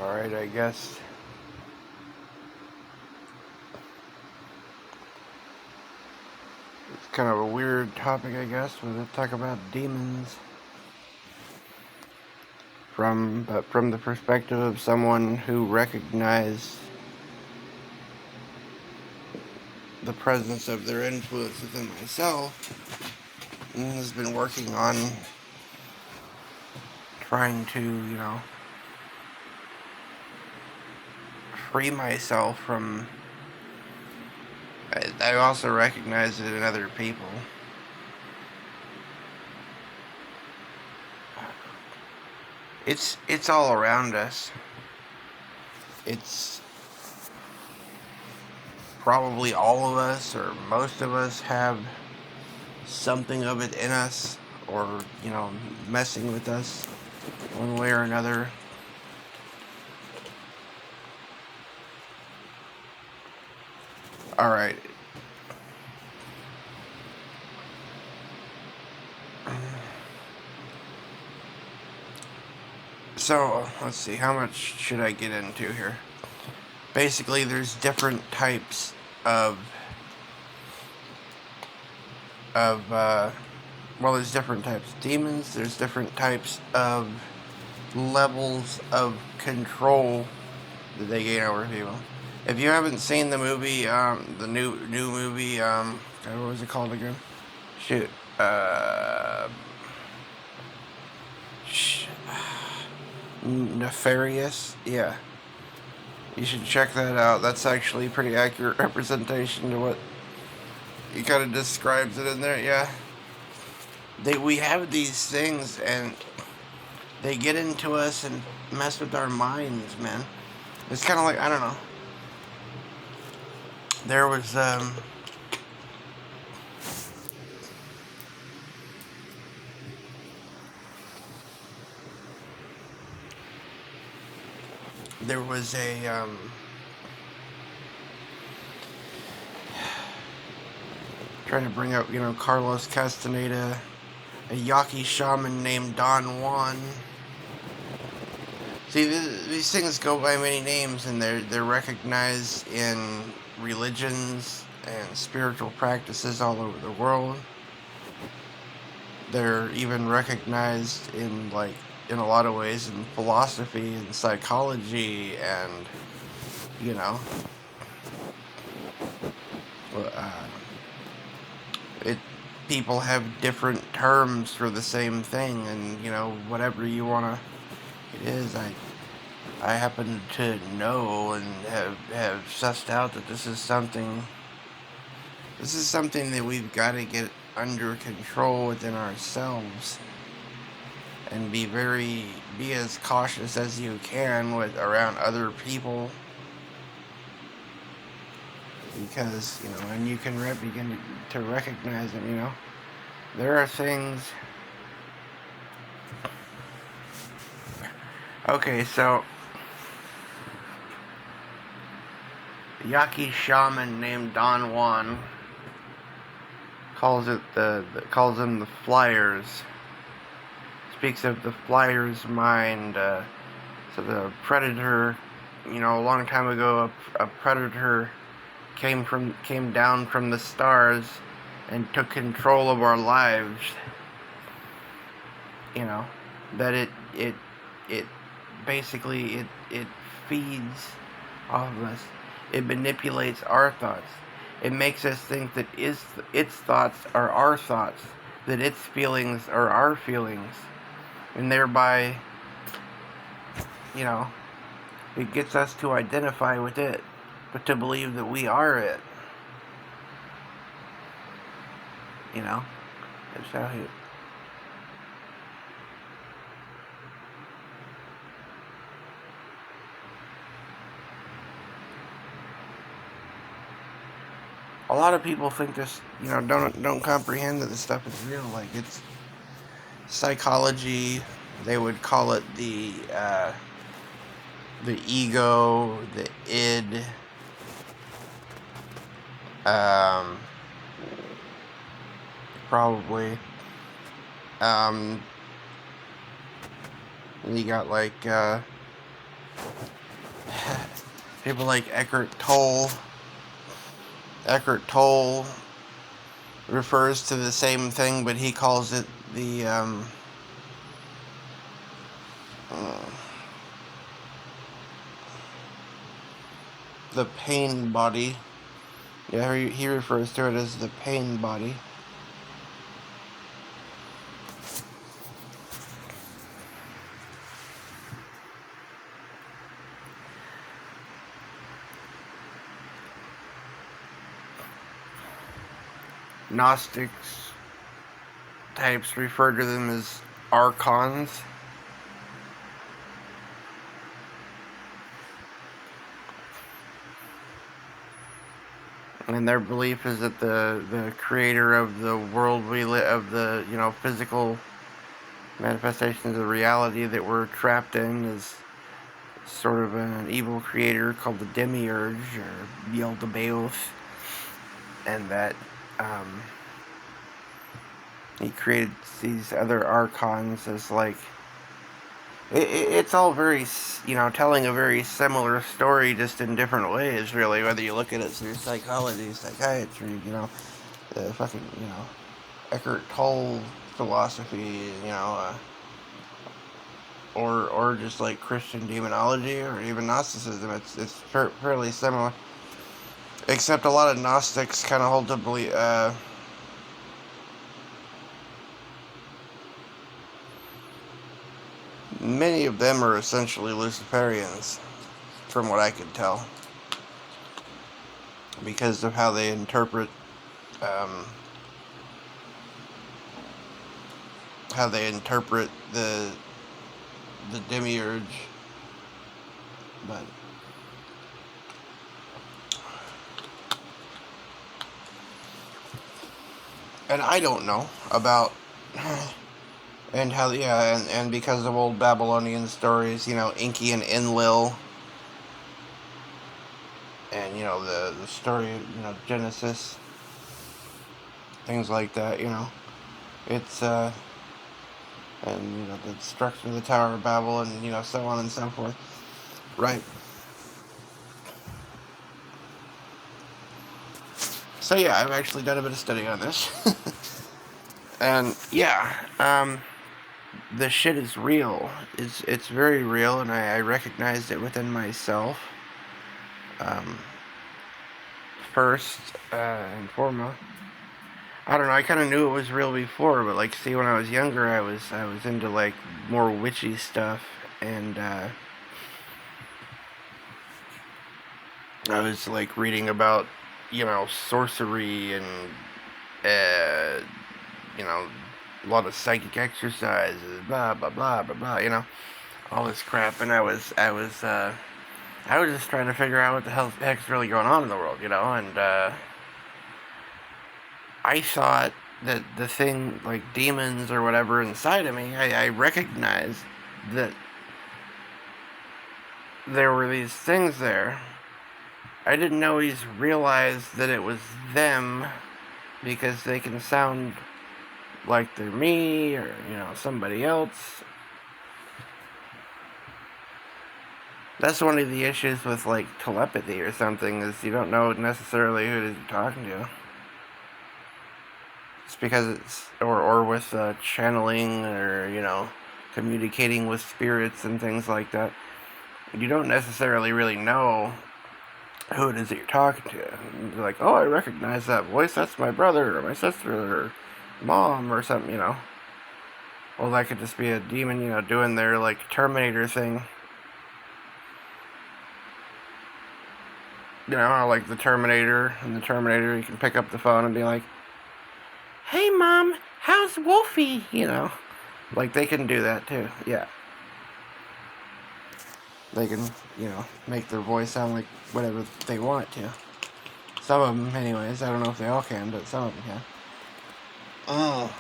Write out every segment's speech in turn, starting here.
Alright, I guess. It's kind of a weird topic, I guess, when they talk about demons. But from the perspective of someone who recognized the presence of their influence within myself, and has been working on trying to, free myself from. I also recognize it in other people. It's all around us. It's probably all of us, or most of us, have something of it in us, or, messing with us one way or another. Alright. So, let's see, how much should I get into here? Basically, there's different types of there's different types of demons, there's different types of levels of control that they gain over people. If you haven't seen the movie, the new movie, what was it called again? Shoot, Nefarious, yeah. You should check that out. That's actually a pretty accurate representation to what he kind of describes it in there, yeah. We have these things, and they get into us and mess with our minds, man. It's kind of like, I don't know. There was, a, trying to bring up, Carlos Castaneda, a Yaqui shaman named Don Juan. See, these things go by many names, and they're recognized in religions and spiritual practices all over the world. They're even recognized in a lot of ways in philosophy and psychology, and people have different terms for the same thing, and whatever you want to, it is. I happen to know and have sussed out that this is something that we've got to get under control within ourselves, and be as cautious as you can around other people, because and you can begin to recognize them. There are things. Okay, so a Yaqui shaman named Don Juan calls them the flyers. Speaks of the flyer's mind. So the predator, a long time ago, a predator came down from the stars and took control of our lives. That it basically it feeds off of us. It manipulates our thoughts. It makes us think that its thoughts are our thoughts, that its feelings are our feelings, and thereby, it gets us to identify with it, but to believe that we are it. That's how he. A lot of people think this, don't comprehend that this stuff is real. Like, it's psychology. They would call it the ego, the id. Probably. You got People like Eckhart Tolle. Eckhart Tolle refers to the same thing, but he calls it the pain body. Yeah, he refers to it as the pain body. Gnostics types refer to them as Archons. And their belief is that the creator of the world we live, of the, physical manifestations of reality that we're trapped in, is sort of an evil creator called the Demiurge, or Beelzebub, and that he created these other Archons as like, it's all very, telling a very similar story, just in different ways, really, whether you look at it through psychology, psychiatry, the fucking, Eckhart Tolle philosophy, or just like Christian demonology, or even Gnosticism. It's fairly similar, except a lot of Gnostics kind of hold to believe, many of them are essentially Luciferians, from what I could tell, because of how they interpret, the Demiurge. But and I don't know about and how, and because of old Babylonian stories, Enki and Enlil, and the story, Genesis, things like that, it's and the destruction of the Tower of Babel, and so on and so forth, right? So yeah, I've actually done a bit of study on this. And yeah, the shit is real. It's very real, and I recognized it within myself. First and foremost, I don't know. I kind of knew it was real before, but like, see, when I was younger, I was into like more witchy stuff, and I was like reading about sorcery and uh, a lot of psychic exercises, blah blah blah blah blah, all this crap, and I was just trying to figure out what the heck's really going on in the world, and I thought that the thing, like demons or whatever inside of me, I recognized that there were these things there. I didn't always realize that it was them, because they can sound like they're me, or somebody else. That's one of the issues with like telepathy or something, is you don't know necessarily who you're talking to. It's because it's or with channeling, or communicating with spirits and things like that. You don't necessarily really know who it is that you're talking to. You're like, oh, I recognize that voice. That's my brother or my sister or mom or something. Well, that could just be a demon, doing their like Terminator thing. Like the Terminator. In the Terminator, you can pick up the phone and be like, hey, Mom, how's Wolfie? Like, they can do that, too. Yeah. They can, make their voice sound like whatever they want to. Some of them, anyways. I don't know if they all can, but some of them can. Oh.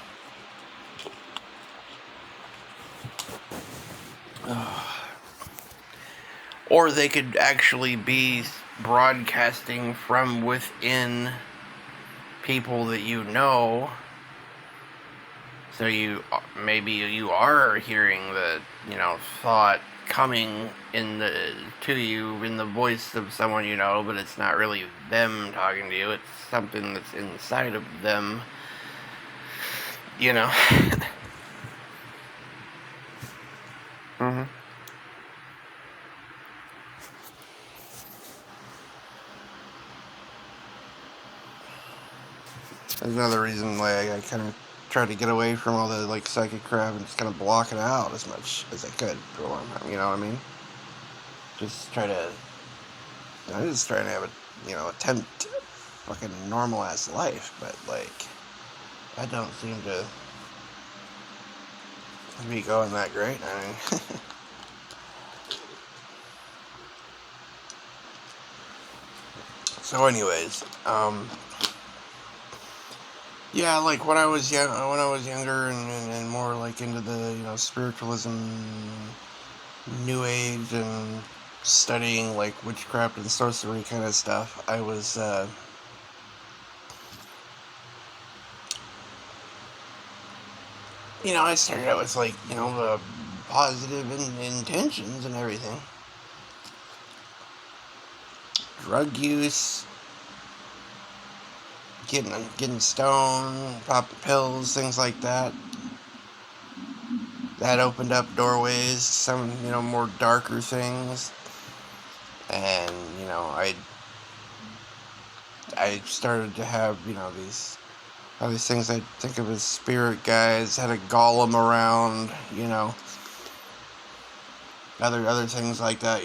Or they could actually be broadcasting from within people that you know. So maybe you are hearing the, thought coming to you in the voice of someone you know, but it's not really them talking to you. It's something that's inside of them, you know. hmm That's another reason why I kind of try to get away from all the like psychic crap and just kind of block it out as much as I could for a long time. You know what I mean? Just try to. I'm just trying to have attempt fucking normal ass life, but like I don't seem to be going that great. I mean, so anyways, yeah, like when I was younger and more like into the spiritualism, new age, and studying like witchcraft and sorcery kind of stuff, I was I started out with like positive intentions and everything, drug use, getting stoned, popping pills, things like that. That opened up doorways, some more darker things, and I started to have all these things I think of as spirit guides. Had a golem around, other things like that.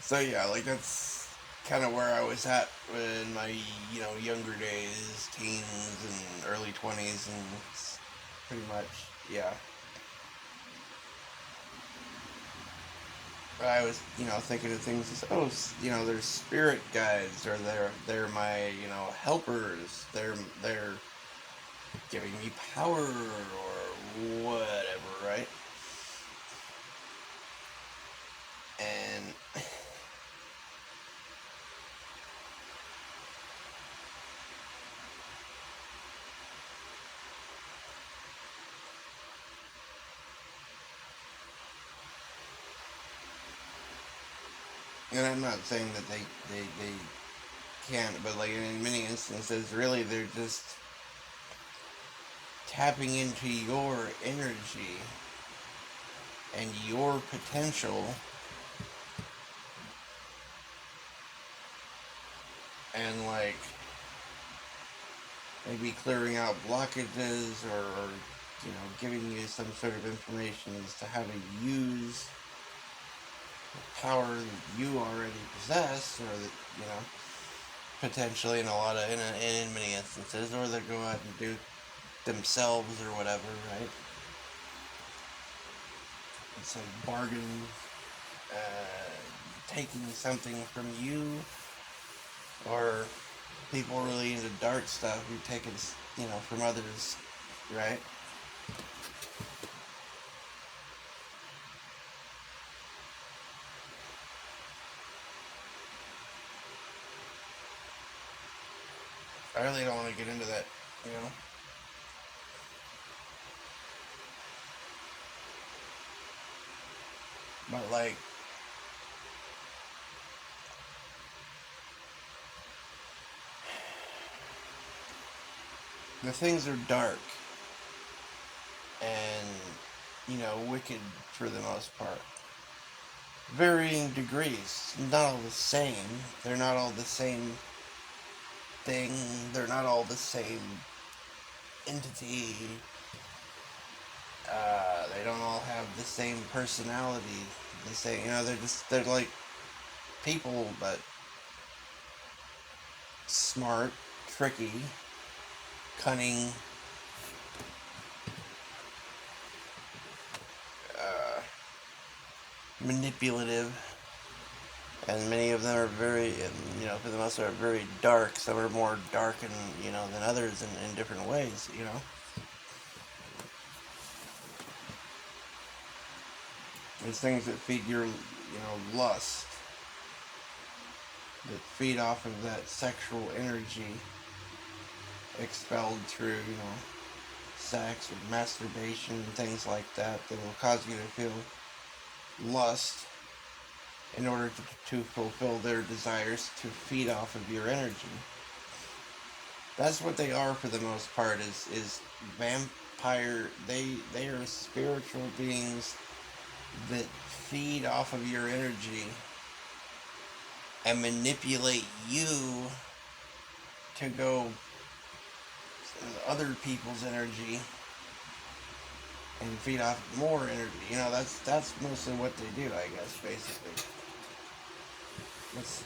So yeah, like that's kind of where I was at in my younger days, teens and early 20s, and pretty much yeah. I was thinking of things as there's spirit guides, or they're my helpers. They're giving me power or whatever, right? And I'm not saying that they can't, but like in many instances, really they're just tapping into your energy and your potential, and like maybe clearing out blockages, or giving you some sort of information as to how to use the power that you already possess, or that potentially in a lot of in many instances, or they go out and do themselves or whatever, right? It's a bargain, taking something from you, or people really into dark stuff who take it from others, right? I really don't want to get into that, you know. But like, the things are dark and wicked for the most part. Varying degrees, not all the same. They're not all the same thing. They're not all the same entity. They don't all have the same personality. The same, they're like people, but smart, tricky, cunning, uh, manipulative. and many of them are very, for the most part, very dark. Some are more dark and than others in different ways. There's things that feed your lust, that feed off of that sexual energy expelled through sex or masturbation and things like that will cause you to feel lust in order to fulfill their desires to feed off of your energy. That's what they are for the most part. Is vampire? They are spiritual beings that feed off of your energy and manipulate you to go other people's energy and feed off more energy. That's mostly what they do, I guess. Basically, that's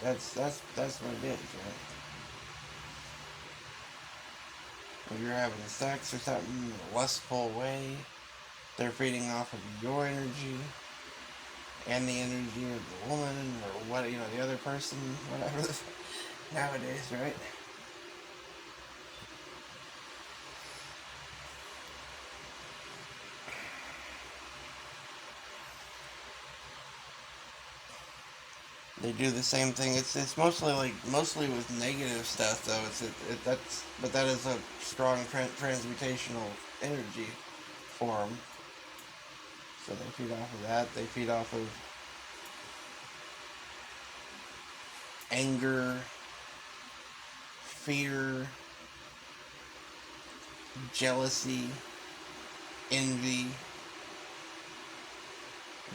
what it is, right? If you're having sex or something in a lustful way, they're feeding off of your energy and the energy of the woman or what the other person, whatever. Nowadays, right? They do the same thing. It's mostly with negative stuff though. But that is a strong transmutational energy form. So they feed off of that. They feed off of anger, fear, jealousy, envy.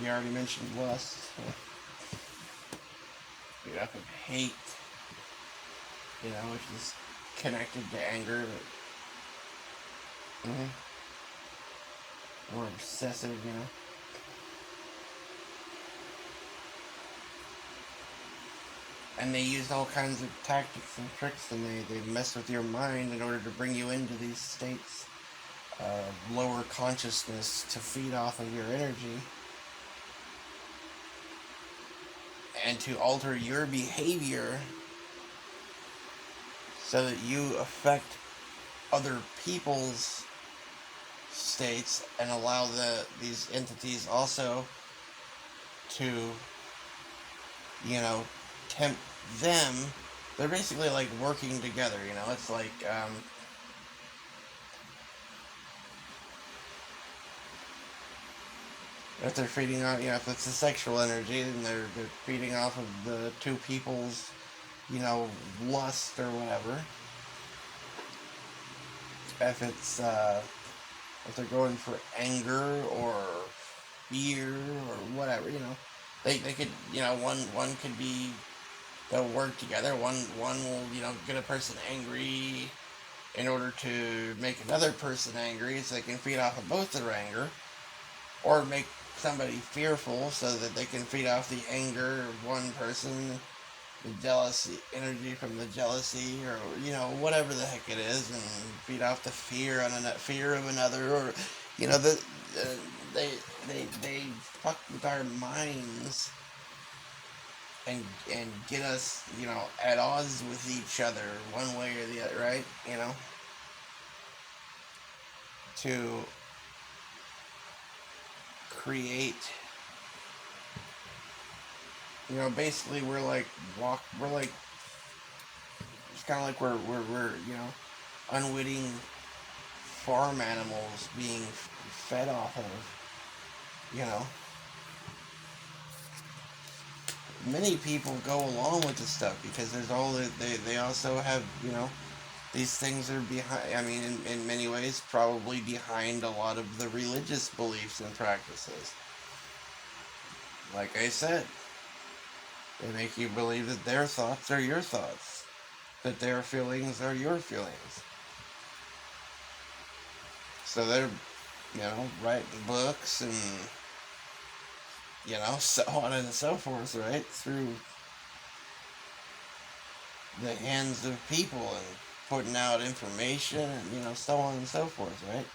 We already mentioned lust. Feed off of hate, which is connected to anger. But, more obsessive. And they use all kinds of tactics and tricks, and they mess with your mind in order to bring you into these states of lower consciousness to feed off of your energy and to alter your behavior so that you affect other people's states and allow these entities also to tempt them. They're basically like working together. It's like if they're feeding on, if it's a sexual energy, then they're feeding off of the two people's lust or whatever. If they're going for anger or fear or whatever, they could, one could be, they'll work together. One will get a person angry in order to make another person angry, so they can feed off of both their anger, or make somebody fearful so that they can feed off the anger of one person, the jealousy energy from the jealousy, or whatever the heck it is, and feed off the fear of another, or they fuck with our minds and get us at odds with each other one way or the other, right? To create, basically we're like it's kind of like we're unwitting farm animals being fed off of, many people go along with the stuff because there's all they also have, these things are behind, I mean, in many ways probably behind a lot of the religious beliefs and practices. Like I said, they make you believe that their thoughts are your thoughts, that their feelings are your feelings. So they're, writing books and, so on and so forth, right? Through the hands of people and putting out information and, so on and so forth, right?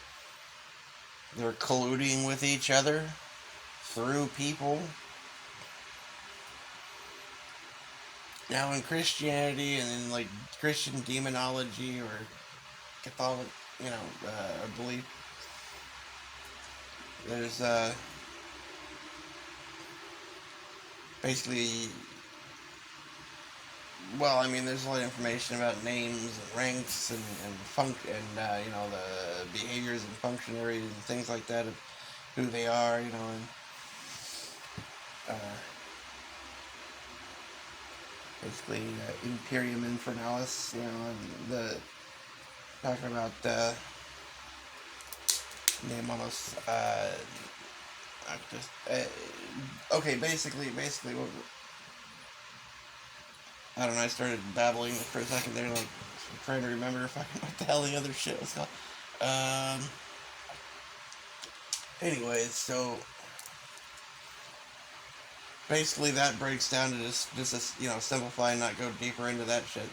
They're colluding with each other through people. Now in Christianity and in like Christian demonology or Catholic, belief, there's basically, well, I mean, there's a lot of information about names and ranks and the behaviors and functionaries and things like that of who they are, and uh, basically Imperium Infernalis, and the talking about Nemonos. I just okay. Basically, I don't know. I started babbling for a second there, like trying to remember fucking what the hell the other shit was called. Um. Anyways, so basically that breaks down to just simplify and not go deeper into that shit.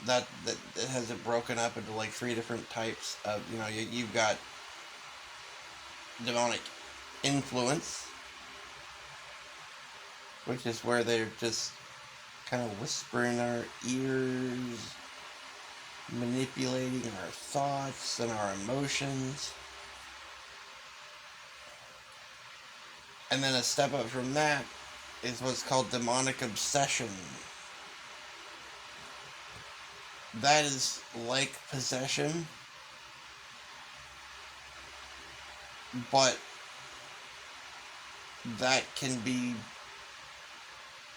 That it has it broken up into like three different types of you've got demonic influence, which is where they're just kind of whispering our ears, manipulating our thoughts and our emotions. And then a step up from that is what's called demonic obsession. That is like possession, but that can be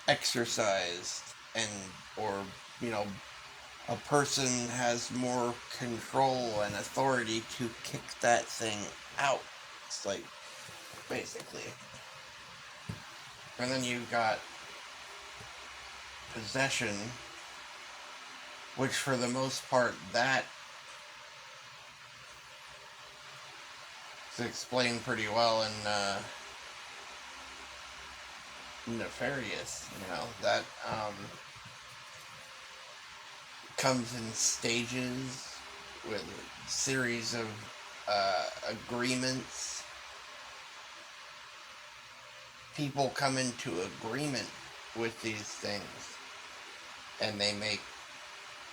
exercised and or you know a person has more control and authority to kick that thing out. It's like basically. And then you've got possession, which for the most part that is explained pretty well in Nefarious. That comes in stages with a series of agreements. People come into agreement with these things and they make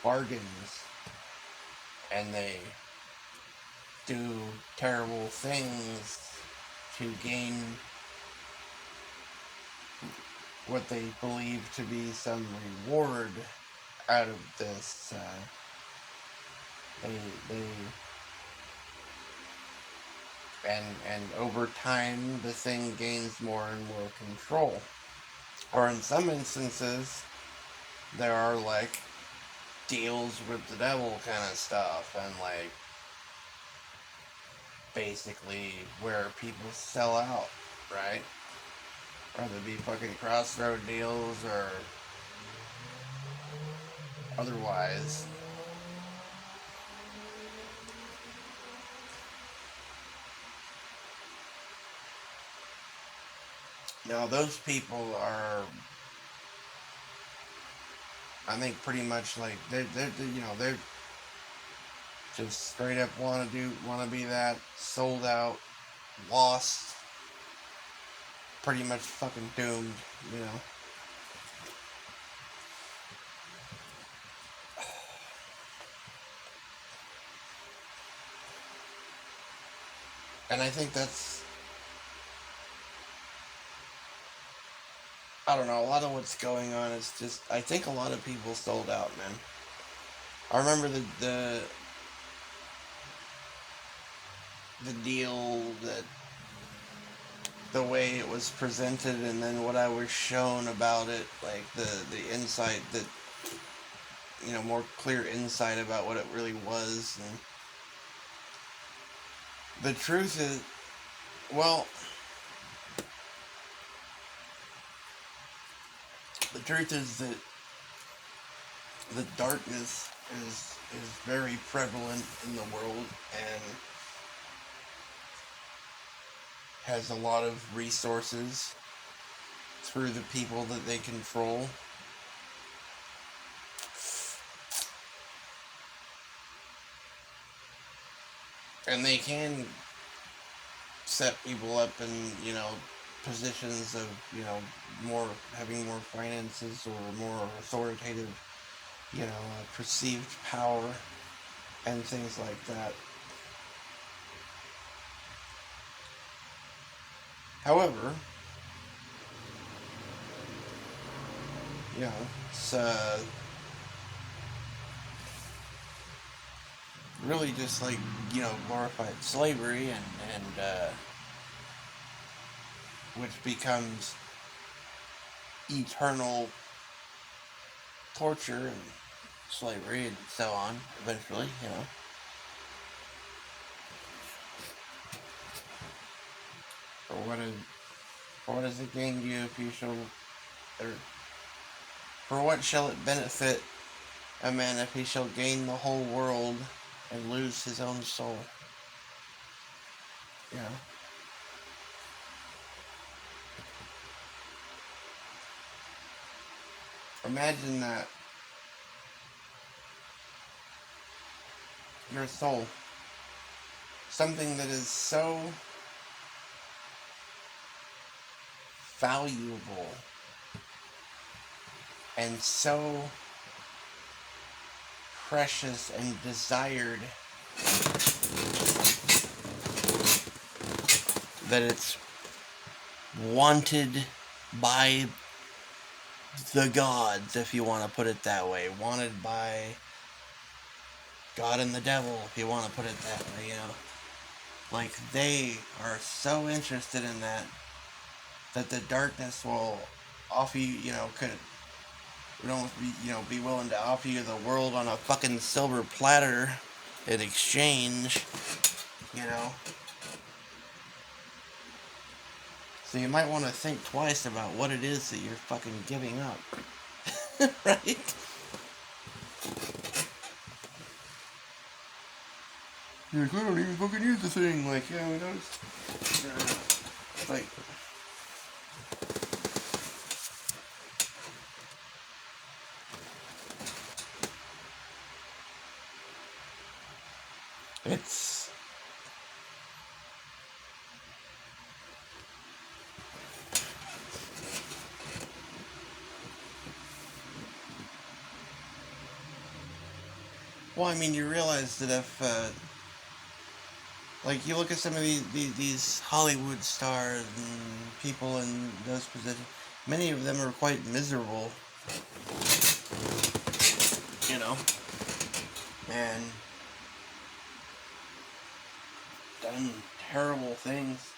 bargains and they do terrible things to gain what they believe to be some reward out of this. They and over time the thing gains more and more control. Or in some instances, there are like deals with the devil kind of stuff, and like basically where people sell out, right? Whether it be fucking crossroad deals or otherwise. Now those people are, I think, pretty much like they're just straight up want to be that sold out, lost, pretty much fucking doomed, you know. And I think that's, I don't know, a lot of what's going on is just, I think a lot of people sold out, man. I remember the deal, that the way it was presented, and then what I was shown about it, like the insight that, more clear insight about what it really was. And the truth is, well, the truth is that the darkness is very prevalent in the world and has a lot of resources through the people that they control. And they can set people up and, positions of, more having more finances or more authoritative, perceived power and things like that. However, it's really just like, glorified slavery and which becomes eternal torture and slavery and so on eventually, For what does it gain you if you shall, or for what shall it benefit a man if he shall gain the whole world and lose his own soul? Imagine that your soul, something that is so valuable and so precious and desired, that it's wanted by the gods, if you want to put it that way. Wanted by God and the devil, if you want to put it that way, Like, they are so interested in that the darkness will offer you, would almost be willing to offer you the world on a fucking silver platter in exchange, So you might want to think twice about what it is that you're fucking giving up. Right? You're like, I don't even fucking use the thing. Like, yeah, we noticed. Like, it's... Well, I mean, you realize that if, like, you look at some of these Hollywood stars and people in those positions, many of them are quite miserable, and done terrible things.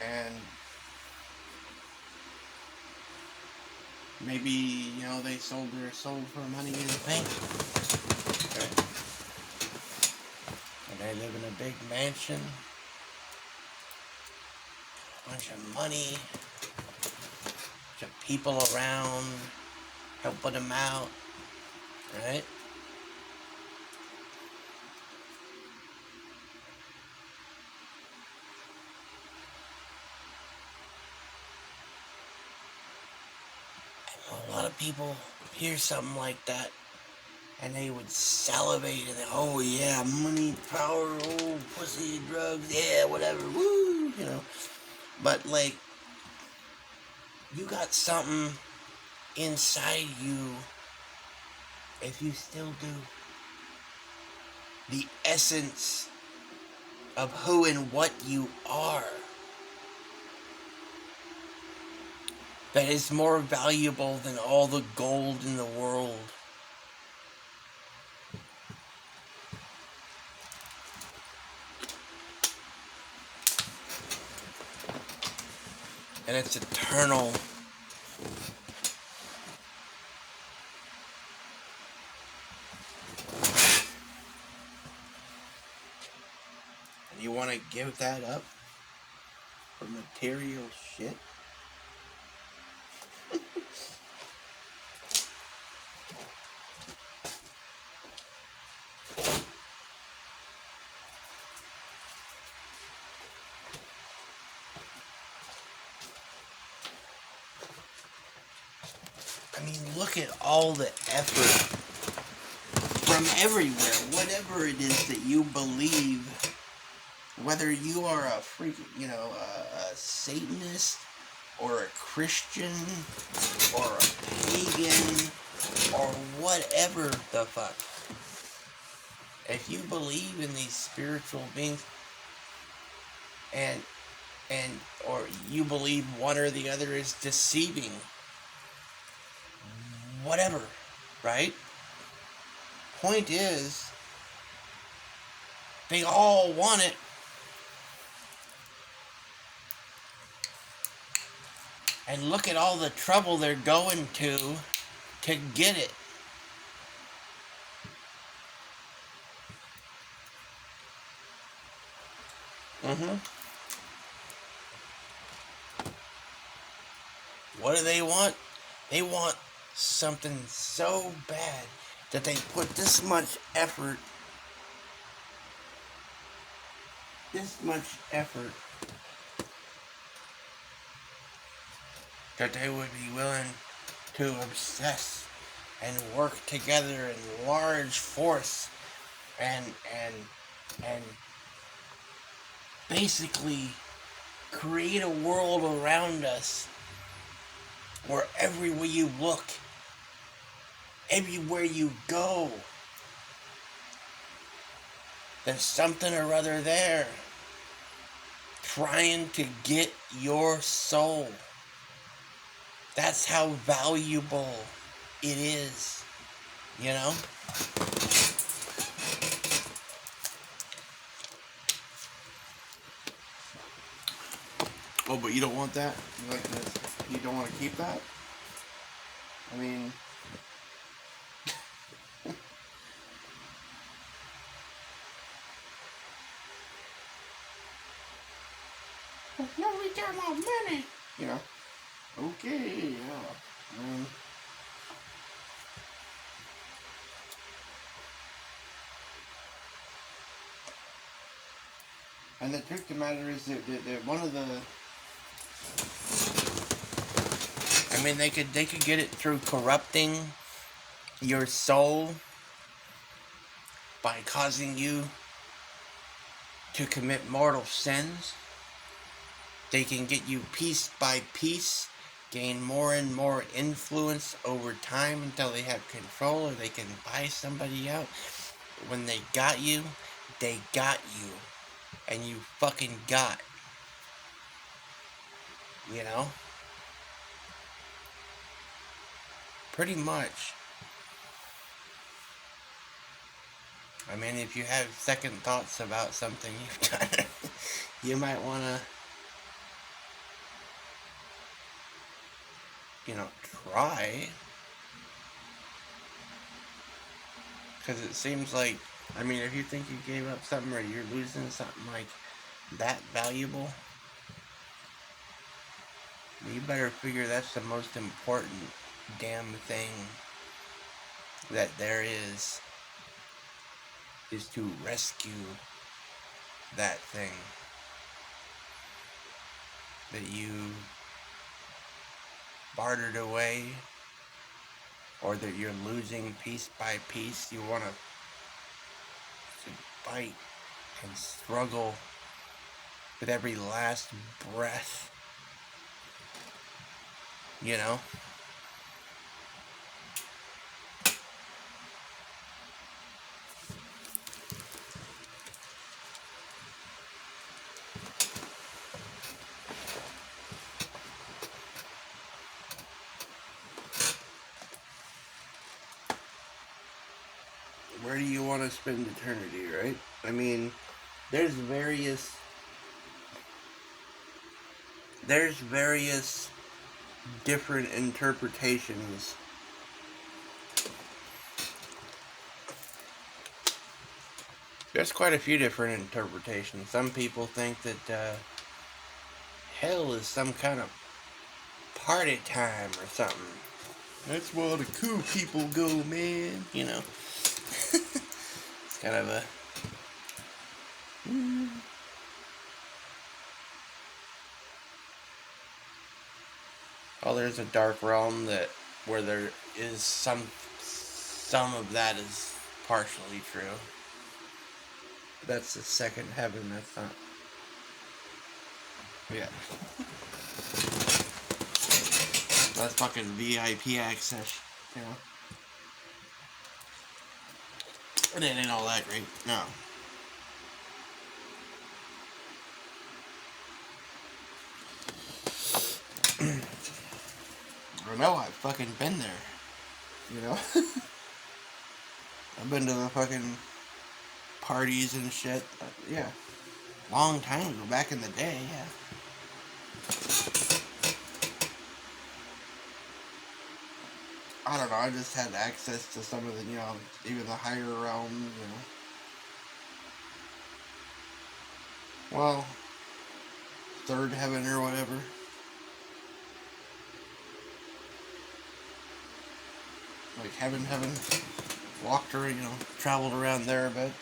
And maybe, they sold their soul for money in the bank. Okay. And they live in a big mansion. A bunch of money. A bunch of people around. Helping them out. Right? A lot of people hear something like that, and they would salivate, and oh yeah, money, power, oh, pussy, drugs, yeah, whatever, woo, But, like, you got something inside you, if you still do, the essence of who and what you are, that is more valuable than all the gold in the world. And it's eternal. And you want to give that up for material shit? I mean, look at all the effort from everywhere, whatever it is that you believe Whether you are a freaking, a Satanist, or a Christian, or a pagan, or whatever the fuck. If you believe in these spiritual beings, and or you believe one or the other is deceiving, whatever, right? Point is, they all want it. And look at all the trouble they're going to get it. What do they want? They want something so bad that they put this much effort that they would be willing to obsess and work together in large force and basically create a world around us where everywhere you look, everywhere you go, there's something or other there trying to get your soul. That's how valuable it is, you know? Oh, but you don't want that? You like this? You don't want to keep that? I mean... no, we got my money! You know? Okay, yeah. And the truth of the matter is that one of the... I mean, they could get it through corrupting your soul by causing you to commit mortal sins. They can get you piece by piece, gain more and more influence over time until they have control, or they can buy somebody out. When they got you, they got you. And you fucking got. You know? Pretty much. I mean, if you have second thoughts about something you've done, you might want to, try. Because it seems like, I mean, if you think you gave up something or you're losing something like that valuable, you better figure that's the most important damn thing that there is to rescue that thing that you bartered away, or that you're losing piece by piece. You want to fight and struggle with every last breath, you know? Where do you want to spend eternity, right? I mean, there's various different interpretations there's quite a few different interpretations. Some people think that hell is some kind of party time or something. That's where the cool people go, man. You know. It's kind of a... Oh, there's a dark realm where there is some of that is partially true. That's the second heaven. That's not Yeah. That's fucking VIP access, you know? And it ain't all that great, no. I know, I've fucking been there, you know? I've been to the fucking parties and shit. Yeah. Long time ago, back in the day, yeah. I don't know, I just had access to some of the, even the higher realms. Well, third heaven or whatever. Like heaven. Walked around, traveled around there a bit.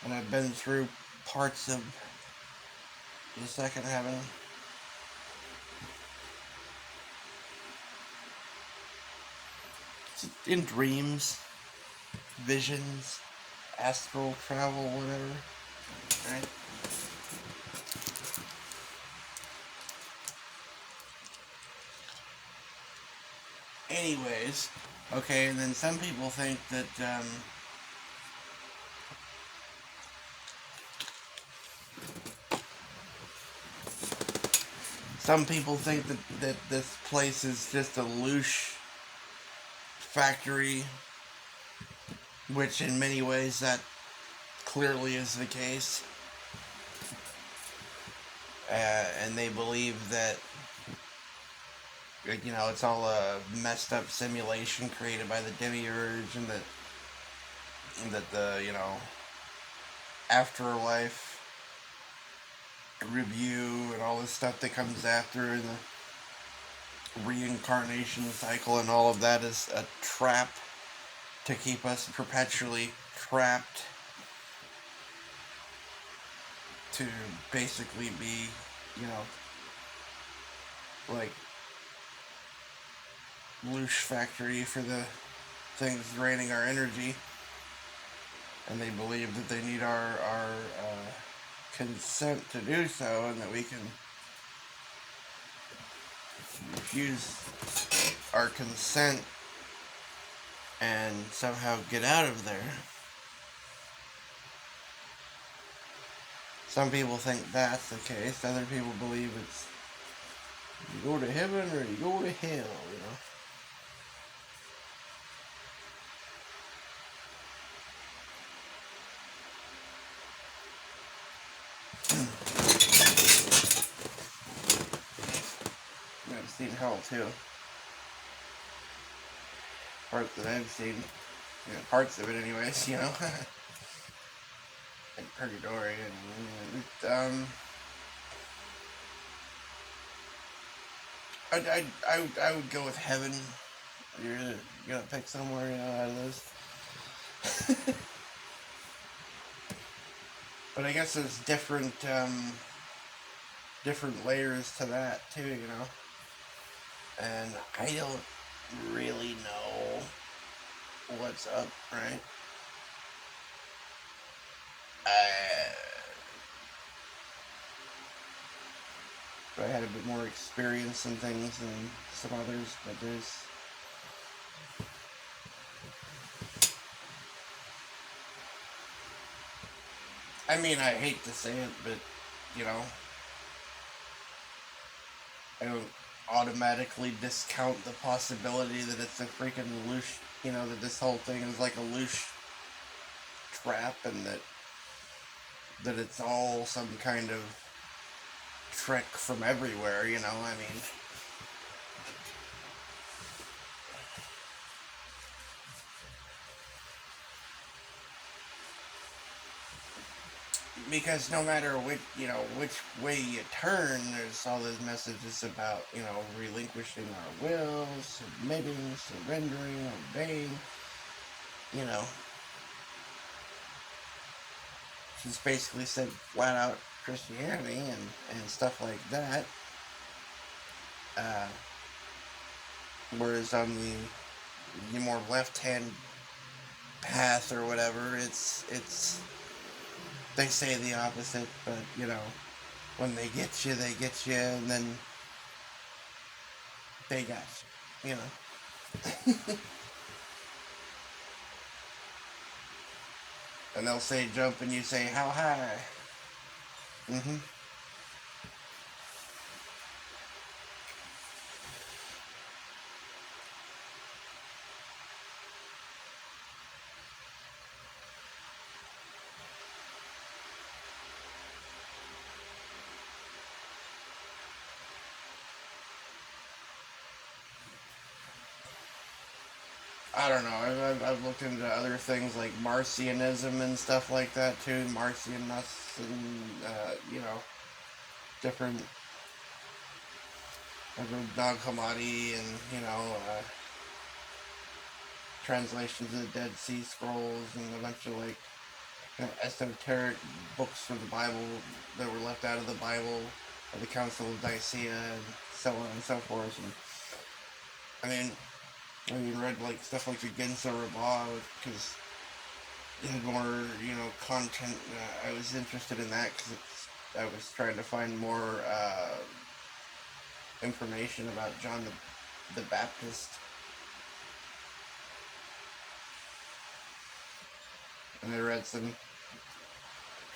And I've been through parts of the second heaven. In dreams, visions, astral travel, whatever. Right? Anyways, okay, and then some people think that, some people think that this place is just a loosh factory, which in many ways that clearly is the case. And they believe that, it's all a messed up simulation created by the demiurge, and that the, afterlife review and all this stuff that comes after, and the reincarnation cycle and all of that is a trap to keep us perpetually trapped, to basically be, like loosh factory for the things draining our energy. And they believe that they need our consent to do so, and that we can refuse our consent and somehow get out of there. Some people think that's the case. Other people believe it's you go to heaven or you go to hell. I've seen hell too. Parts that I've seen. Parts of it anyways, and purgatory and I would go with heaven. You're gonna pick somewhere, out of those. But I guess there's different layers to that too, And I don't really know what's up, right? I had a bit more experience in things than some others, but I hate to say it, but, I don't automatically discount the possibility that it's a freaking loosh, that this whole thing is like a loosh trap, and that it's all some kind of trick from everywhere, because no matter which way you turn, there's all those messages about, relinquishing our will, submitting, surrendering, obeying, you know. She's basically said flat out Christianity and stuff like that. Whereas on the more left-hand path or whatever, it's they say the opposite, but when they get you, and then they got you know. And they'll say jump, and you say how high. Mm-hmm. I don't know. I've looked into other things like Marcionism and stuff like that too. Marcionus and different Nag Hammadi and translations of the Dead Sea Scrolls and a bunch of like esoteric books from the Bible that were left out of the Bible, of the Council of Nicaea and so on and so forth. And I mean, I even read like stuff like the Gensa Rabbah because it had more content. I was interested in that because I was trying to find more information about John the Baptist, and I read some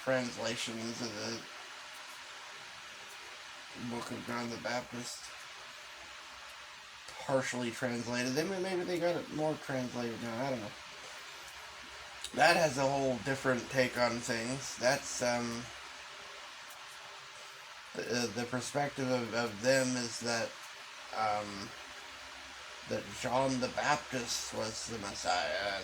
translations of the book of John the Baptist, partially translated. Maybe they got it more translated now. I don't know. That has a whole different take on things. That's the perspective of them is um, that John the Baptist was the Messiah,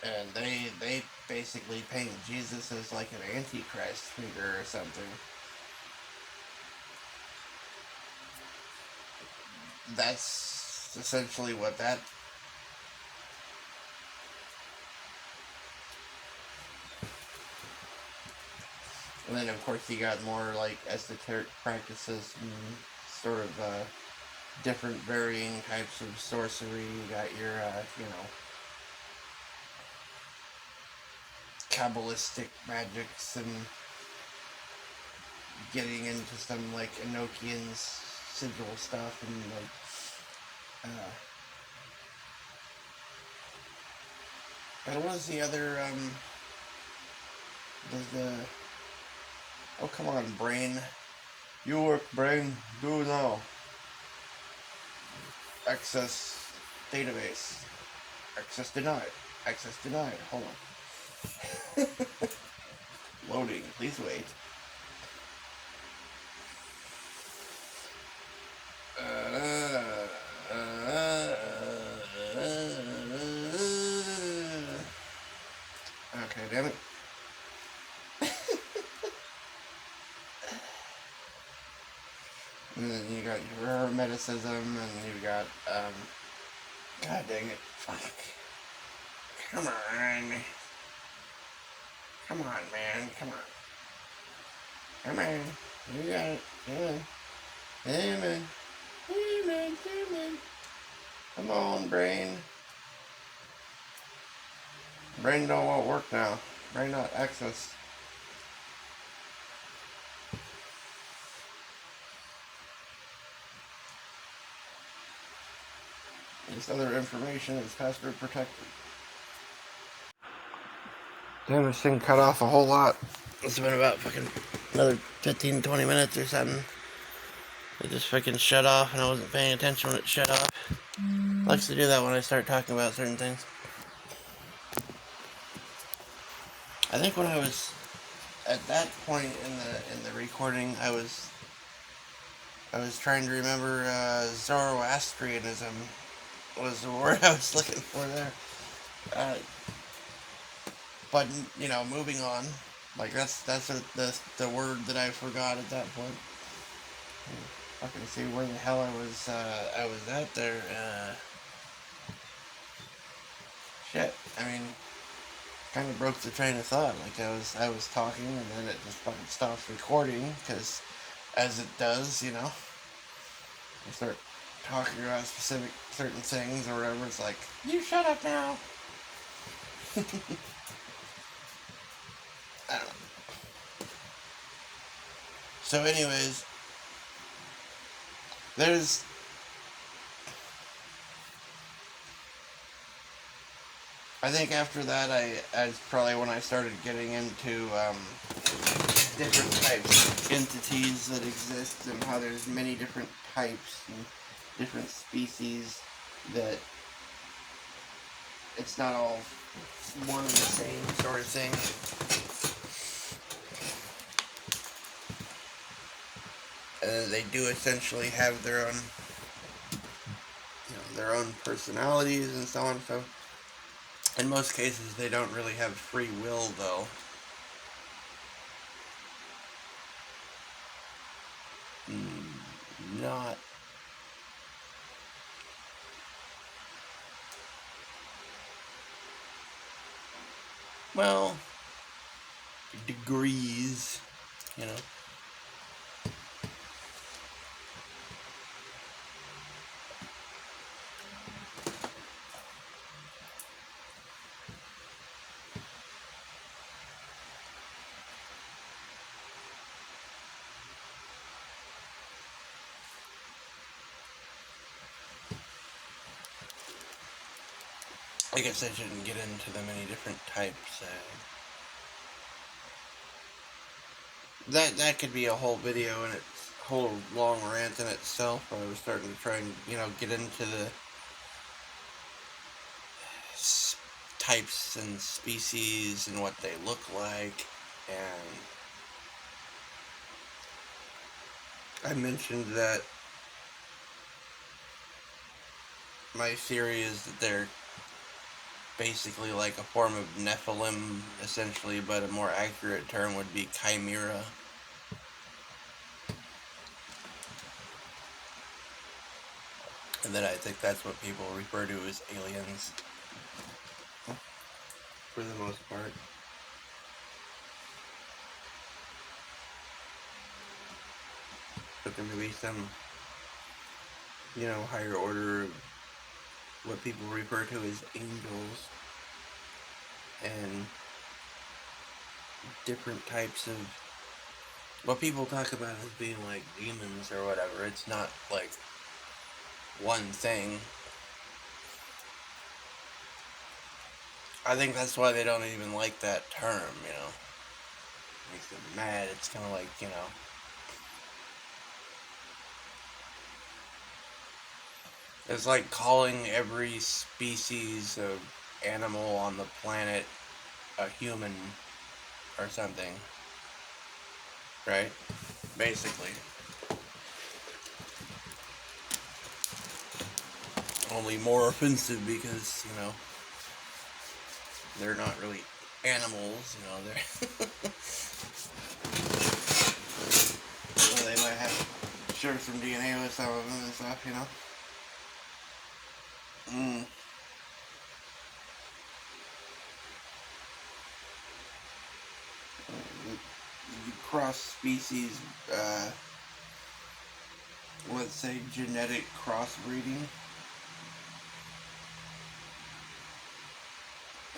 and they basically paint Jesus as like an antichrist figure or something. That's essentially what that. And then of course you got more like esoteric practices and sort of different varying types of sorcery. You got your Kabbalistic magics and getting into some like Enochian sigil stuff and like and what was the other the oh come on brain, you work brain, do now. Access database, access denied, access denied, hold on. Loading, please wait. Okay, damn it. And then you got your hermeticism, and you got, God dang it. Fuck. Come on. Come on, man. Come on. Come on. You got it. Amen. Amen. Amen. Come on, brain. Brain don't want work now. Brain not access. This other information is password protected. Damn, this thing cut off a whole lot. It's been about fucking another 15-20 minutes or something. It just fucking shut off and I wasn't paying attention when it shut off. Likes to do that when I start talking about certain things. I think when I was at that point in the recording, I was trying to remember Zoroastrianism was the word I was looking for there. But moving on. Like that's the word that I forgot at that point. I can see where the hell I was at there. Shit. I mean, kind of broke the train of thought. Like I was talking and then it just fucking stops recording because, as it does, you start talking about certain things or whatever. It's like, you shut up now. I don't know. So, anyways, there's. I think after that, that's probably when I started getting into different types of entities that exist and how there's many different types and different species that it's not all one and the same sort of thing. And they do essentially have their own, their own personalities and so on. So, in most cases, they don't really have free will, though. Not well. Degrees, you know. I guess I shouldn't get into the many different types. That could be a whole video and its whole long rant in itself. I was starting to try and get into the types and species and what they look like, and I mentioned that my theory is that they're basically like a form of Nephilim, essentially, but a more accurate term would be Chimera. And then I think that's what people refer to as aliens, for the most part. But there may be some, higher order of what people refer to as angels, and different types of what people talk about as being like demons or whatever. It's not like one thing. I think that's why they don't even like that term, Makes them mad. It's kind of like, it's like calling every species of animal on the planet a human or something. Right? Basically. Only more offensive because, they're not really animals, they're well, they might have share some DNA with some of them and stuff, Cross species, let's say genetic crossbreeding.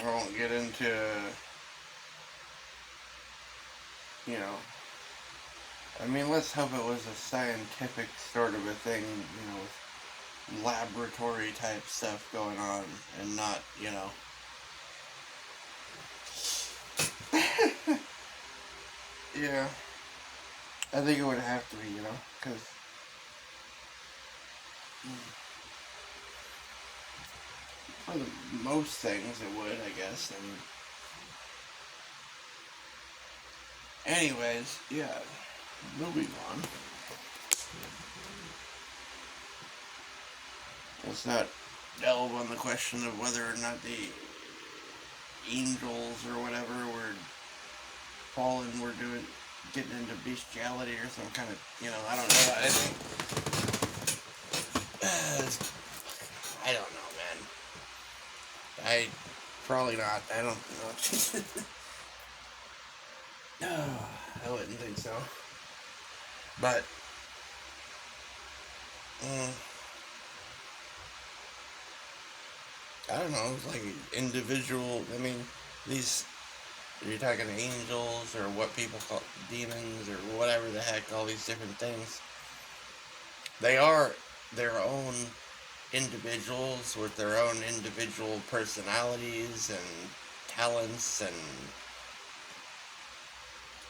I won't get into, let's hope it was a scientific sort of a thing, with laboratory type stuff going on and not, yeah, I think it would have to be, because for most things it would, I guess. Anyways, yeah, moving on. Let's not delve on the question of whether or not the angels or whatever were fallen, were getting into bestiality or some kind of, I don't know. I don't know, man. Probably not. I don't know. No, I wouldn't think so. But, I don't know, it's like individual, these You're talking angels or what people call demons or whatever the heck, all these different things. They are their own individuals with their own individual personalities and talents and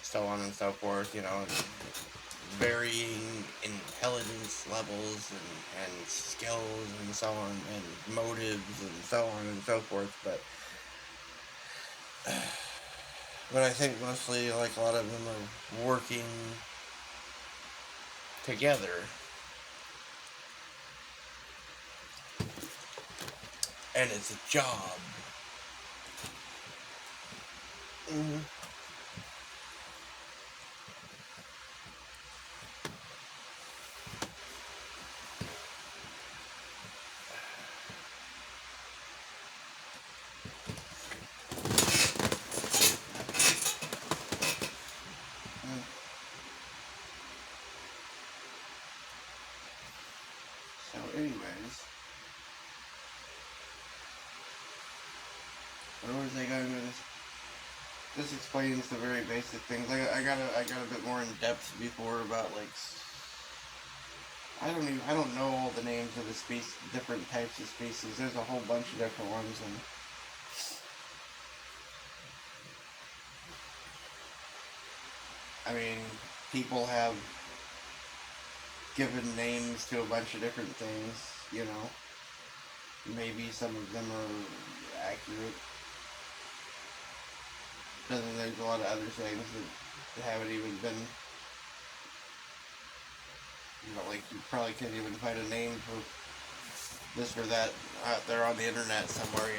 so on and so forth, varying intelligence levels and skills and so on, and motives and so on and so forth, but I think mostly, like, a lot of them are working together, and it's a job. Mm-hmm. So, anyways, where was I going with this? This explains the very basic things. I got a bit more in depth before about, like, I don't know all the names of the different types of species. There's a whole bunch of different ones, and I mean, people have given names to a bunch of different things. Maybe some of them are accurate, but then there's a lot of other things that haven't even been, like, you probably can't even find a name for this or that out there on the internet somewhere.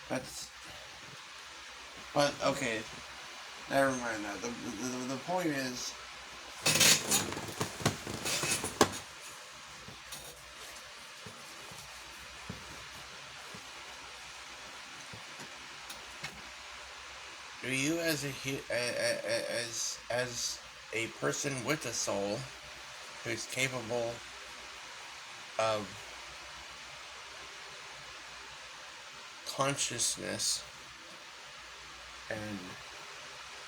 That's, but okay, never mind that. The point is, do you as a person with a soul who's capable of consciousness and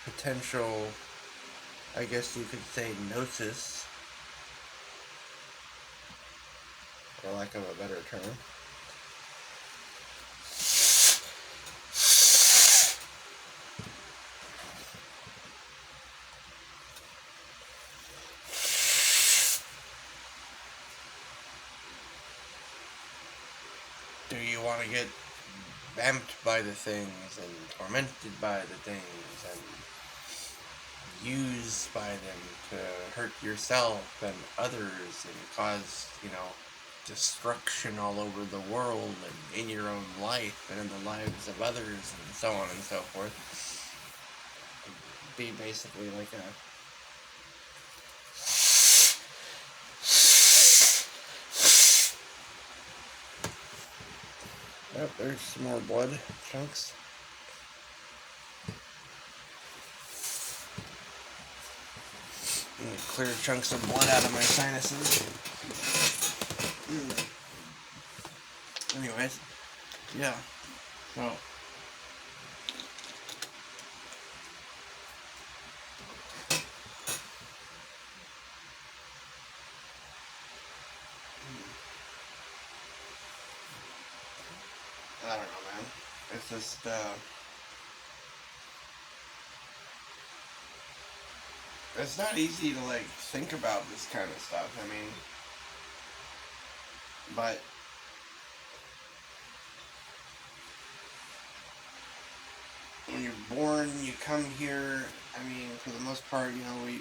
potential, I guess you could say, gnosis, for lack of a better term, do you want to get vamped by the things and tormented by the things and used by them to hurt yourself and others and cause, destruction all over the world and in your own life and in the lives of others and so on and so forth? Be basically like a oh, there's some more blood chunks. I'm gonna clear chunks of blood out of my sinuses. Anyways, yeah. So I don't know, man. It's just it's not easy to, like, think about this kind of stuff. I mean, but when you're born, you come here. I mean, for the most part, we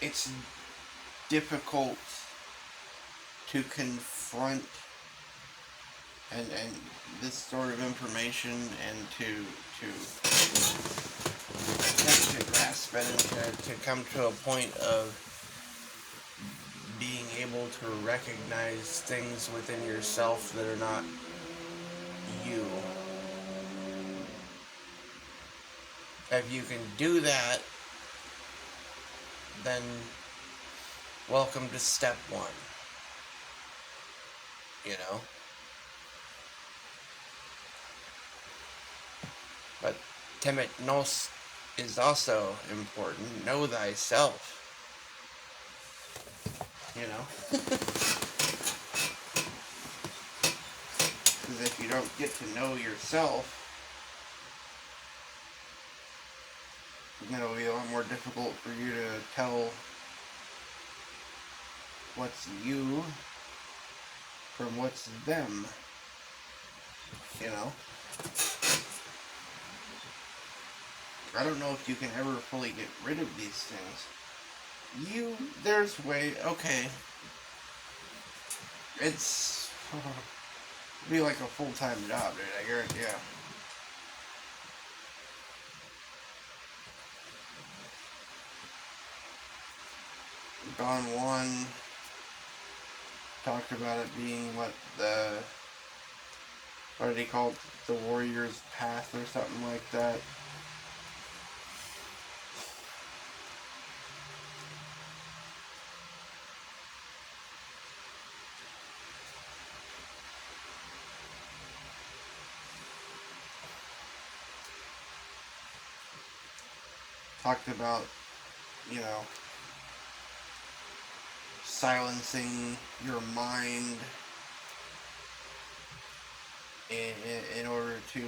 it's difficult to confront and this sort of information and to attempt to grasp it and to come to a point of being able to recognize things within yourself that are not you. If you can do that, then welcome to step one, you know? But temet nos is also important. Know thyself, you know? Because if you don't get to know yourself, it'll be a lot more difficult for you to tell what's you from what's them, you know? I don't know if you can ever fully get rid of these things. There's way, okay. It's, it'd be like a full-time job, dude, I guarantee, yeah. Gone One talked about it being what did he call it? The Warrior's Path or something like that. Talked about, you know, silencing your mind in order to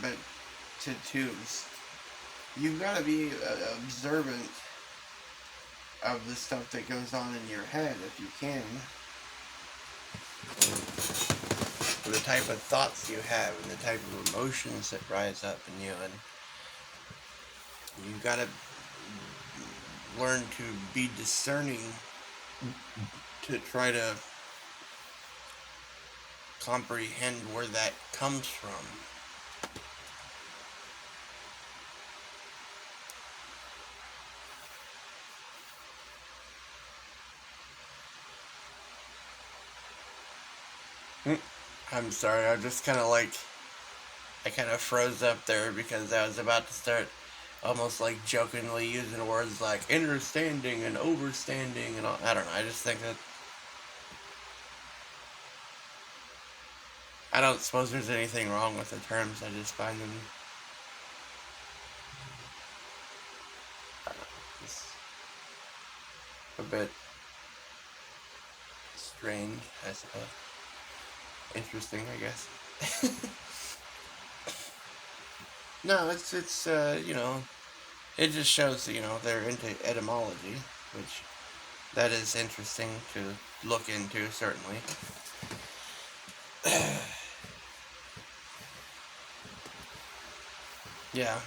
but to you've got to be observant of the stuff that goes on in your head if you can, the type of thoughts you have and the type of emotions that rise up in you, and you've got to learn to be discerning to try to comprehend where that comes from. I'm sorry, I just kind of I kind of froze up there because I was about to start almost like jokingly using words like understanding and overstanding and all. I don't know, I just think that I don't suppose there's anything wrong with the terms. I just find them just a bit strange, I suppose. Interesting, I guess. No, it's you know, it just shows that, you know, they're into etymology, which that is interesting to look into, certainly. Yeah.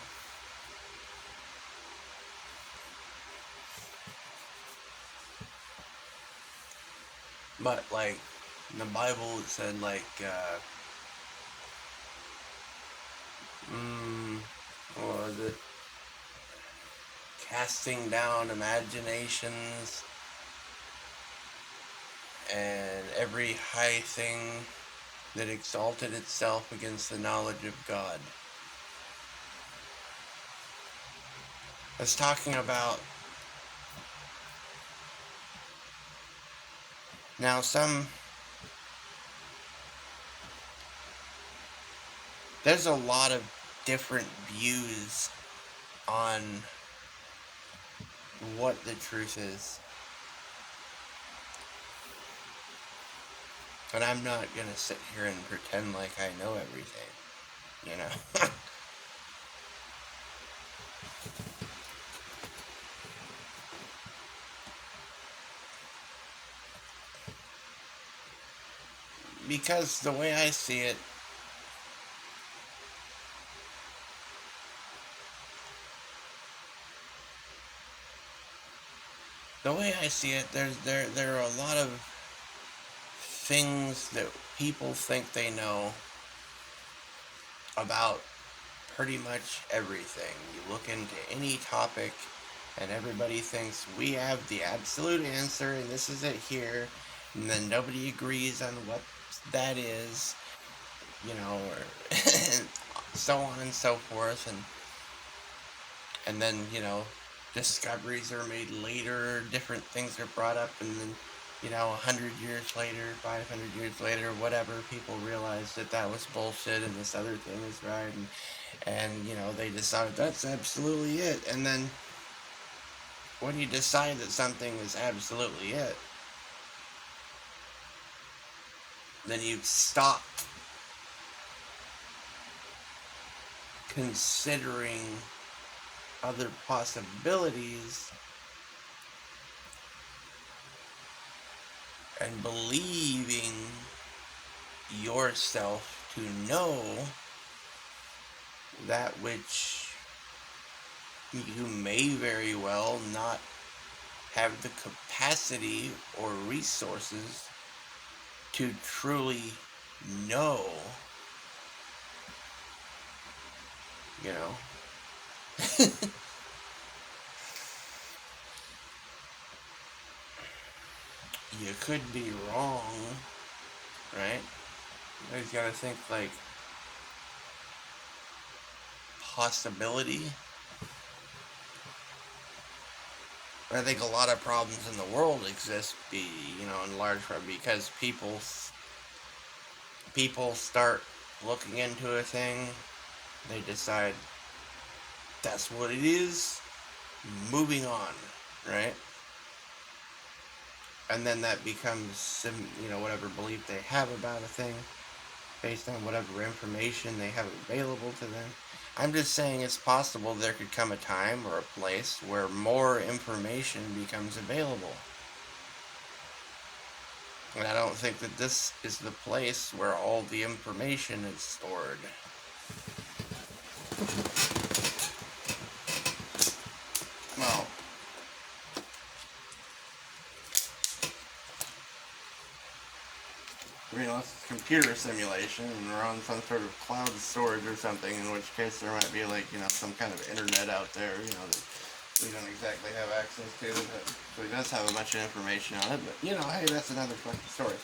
But, like, in the Bible, it said, like, what was it? Casting down imaginations and every high thing that exalted itself against the knowledge of God. I was talking about now there's a lot of different views on what the truth is. And I'm not gonna sit here and pretend like I know everything, you know? Because the way I see it, there are a lot of things that people think they know about pretty much everything. You look into any topic and everybody thinks we have the absolute answer and this is it here, and then nobody agrees on what that is, you know, or so on and so forth, and then, you know, discoveries are made later, different things are brought up, and then, 100 years later, 500 years later, whatever, people realize that that was bullshit and this other thing is right, and they decide that's absolutely it. And then when you decide that something is absolutely it, then you stop considering other possibilities and believing yourself to know that which you may very well not have the capacity or resources to truly know, you know. You could be wrong, right? You always gotta think like possibility. I think a lot of problems in the world exist, in large part because people start looking into a thing, they decide that's what it is, moving on, right? And then that becomes, whatever belief they have about a thing, based on whatever information they have available to them. I'm just saying it's possible there could come a time or a place where more information becomes available. And I don't think that this is the place where all the information is stored. Well, it's a computer simulation and we're on some sort of cloud storage or something, in which case there might be some kind of internet out there, that we don't exactly have access to, that really does have a bunch of information on it, but hey, that's another fucking story.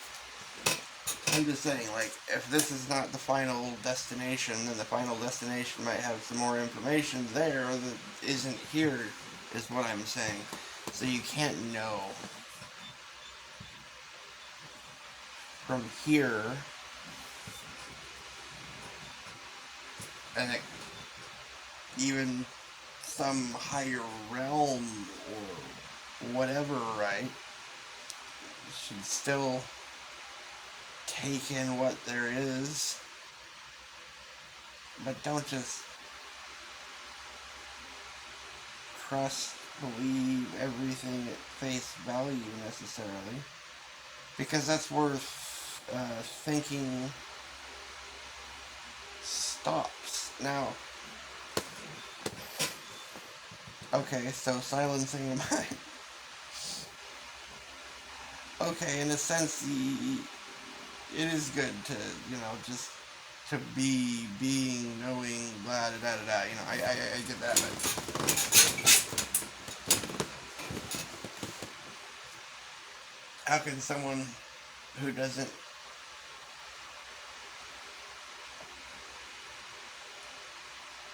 I'm just saying, if this is not the final destination, then the final destination might have some more information there that isn't here, is what I'm saying. So you can't know from here, and even some higher realm or whatever, right, should still take in what there is, but don't just trust, believe everything at face value necessarily, because that's where thinking stops. Now, okay, so silencing the mind. Okay, in a sense, it is good to, just to be being, knowing, blah, da, da, da, da. I get that, but how can someone who doesn't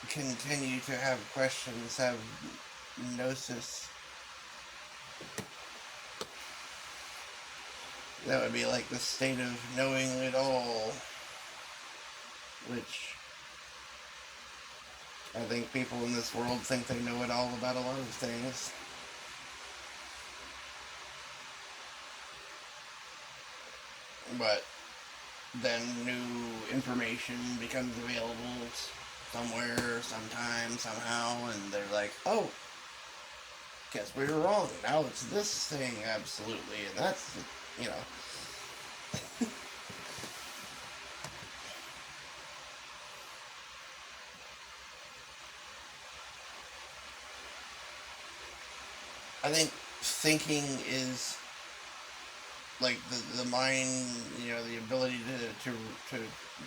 continue to have questions, have gnosis? That would be like the state of knowing it all, which I think people in this world think they know it all about a lot of things. But then new information becomes available somewhere, sometime, somehow, and they're like, oh, guess we were wrong. Now it's this thing, absolutely, and that's, I think thinking is like the mind, the ability to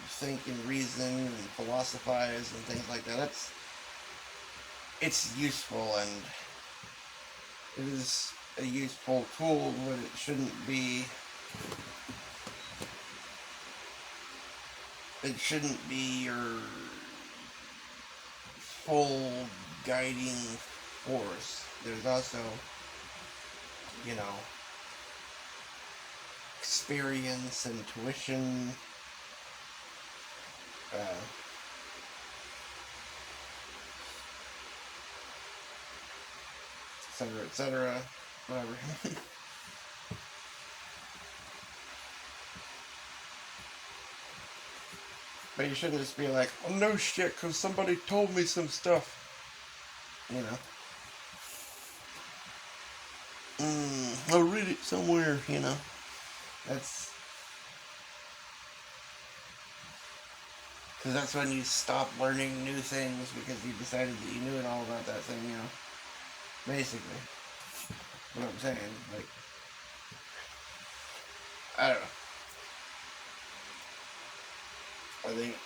think and reason and philosophize and things like that. It's useful, and it is a useful tool, but it shouldn't be. It shouldn't be your full guiding force. there's also, you know, experience, intuition, uh, etc., whatever. But you shouldn't just be like, oh no shit, because somebody told me some stuff. You know. I'll read it somewhere, you know. That's. Because that's when you stop learning new things because you decided that you knew it all about that thing, you know. Basically. What I'm saying. Like, I don't know. I think.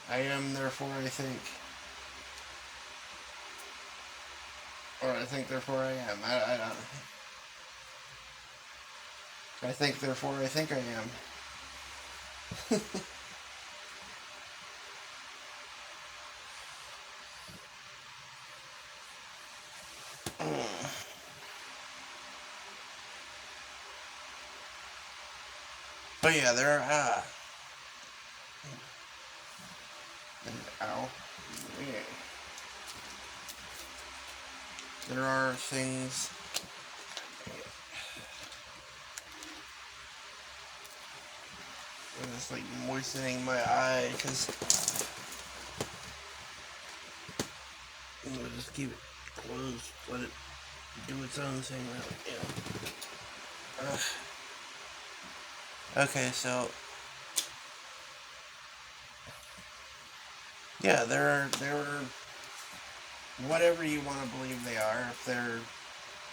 I am, therefore I think. Or I think, therefore I am. I don't know. I think, therefore I think I am. But yeah, there are, ow. Yeah. There are things. I'm just like moistening my eye because I'm gonna just keep it closed, let it do its own thing. Okay, so yeah, there are whatever you want to believe they are.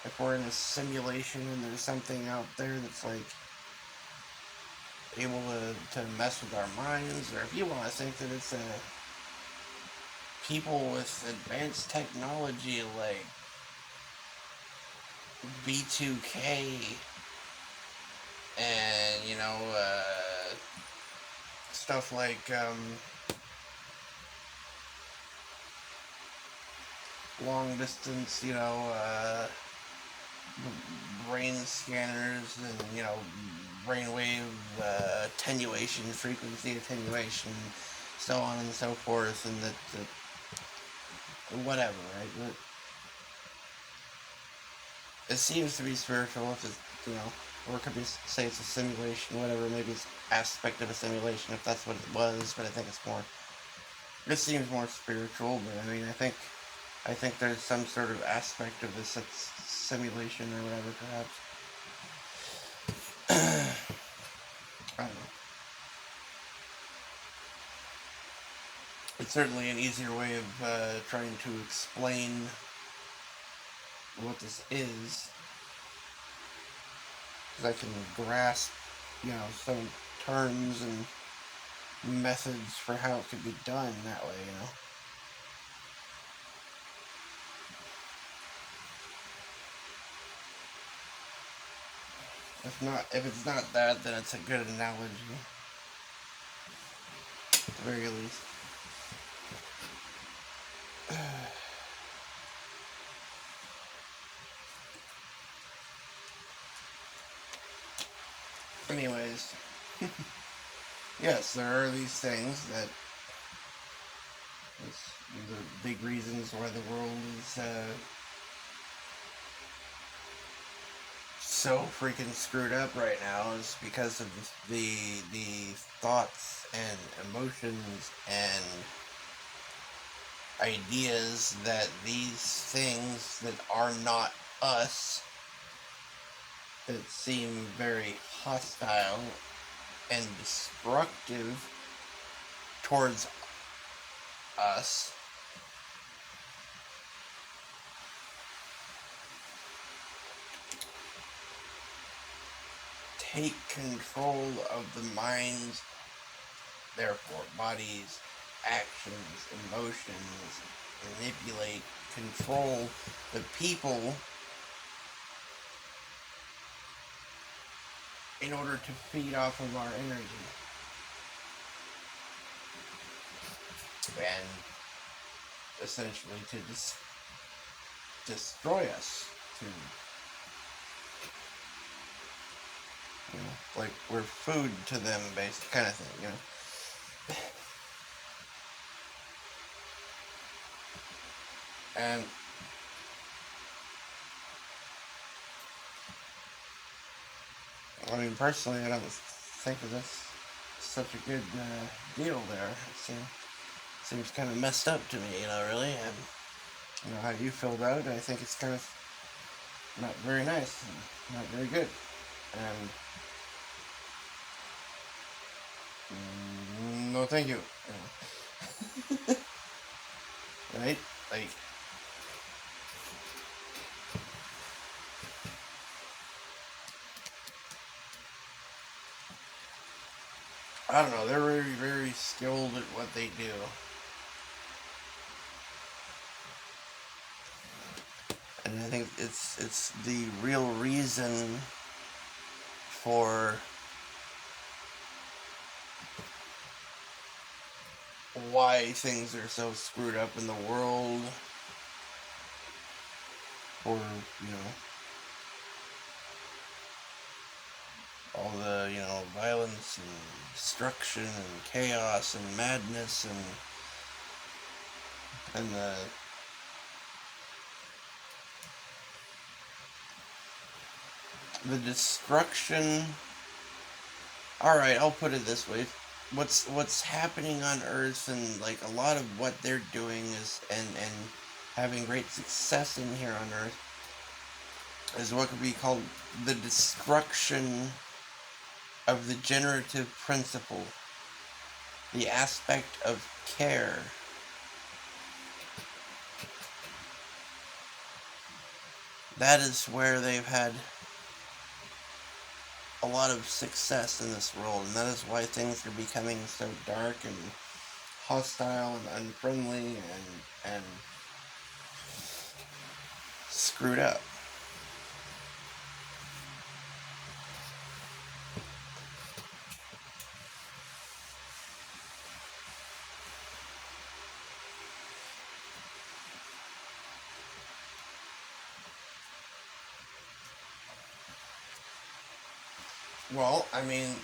If we're in a simulation and there's something out there that's like able to mess with our minds, or if you want to think that it's people with advanced technology like B2K and stuff like long distance, brain scanners and brainwave attenuation, frequency attenuation, so on and so forth, and whatever, right? But it seems to be spiritual if it's, or it could be, say it's a simulation, whatever, maybe it's aspect of a simulation if that's what it was, but I think it seems more spiritual, but I mean, I think there's some sort of aspect of this simulation or whatever, perhaps. I don't know. It's certainly an easier way of trying to explain what this is, because I can grasp, some terms and methods for how it could be done that way. If it's not that, then it's a good analogy, at the very least. Anyways, yes, there are these things that the big reasons why the world is so freaking screwed up right now is because of the thoughts and emotions and ideas that these things that are not us, that seem very hostile and destructive towards us, take control of the minds, therefore bodies, actions, emotions, manipulate, control the people in order to feed off of our energy. and essentially to destroy us, to, like we're food to them, based kind of thing, And I mean, personally, I don't think that that's such a good deal there. Seems kind of messed up to me, really. And how you feel about it, I think it's kind of not very nice, and not very good. And no, thank you. Right? Like, I don't know. They're very, very skilled at what they do. And I think it's the real reason for why things are so screwed up in the world, or all the violence and destruction and chaos and madness and the destruction. All right, I'll put it this way: what's happening on Earth, and like a lot of what they're doing is and having great success in here on Earth is what could be called the destruction of the generative principle, the aspect of care. That is where they've had a lot of success in this world, and that is why things are becoming so dark and hostile and unfriendly and screwed up. Well, I mean,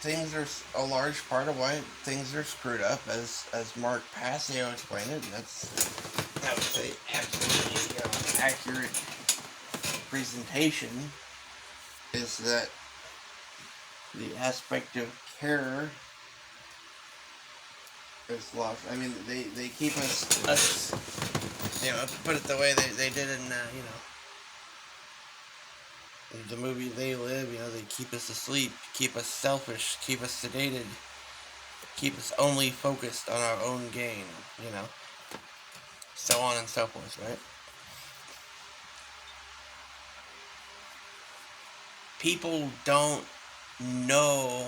things are a large part of why things are screwed up, as Mark Passio explained it. And that's, I would say, absolutely accurate presentation. Is that the aspect of care is lost? I mean, they keep us to put it the way they did in the movie They Live. They keep us asleep, keep us selfish, keep us sedated, keep us only focused on our own gain, so on and so forth, right? People don't know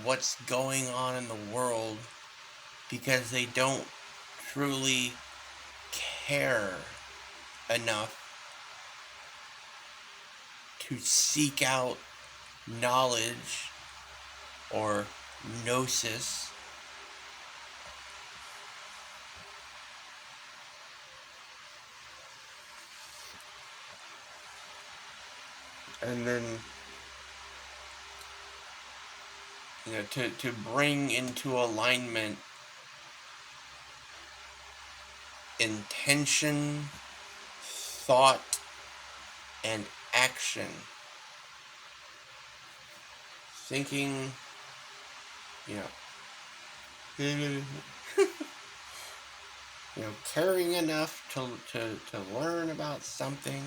what's going on in the world because they don't truly care enough to seek out knowledge or gnosis. And then to bring into alignment intention, thought, and action. Thinking, caring enough to learn about something.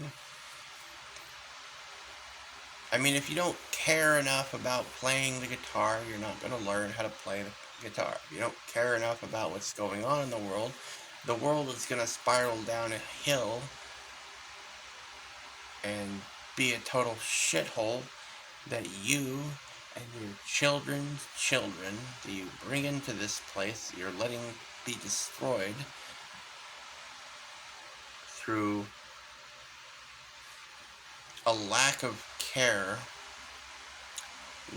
I mean, if you don't care enough about playing the guitar, you're not going to learn how to play the guitar. If you don't care enough about what's going on in the world is going to spiral down a hill and be a total shithole that you and your children's children that you bring into this place, you're letting be destroyed through a lack of care,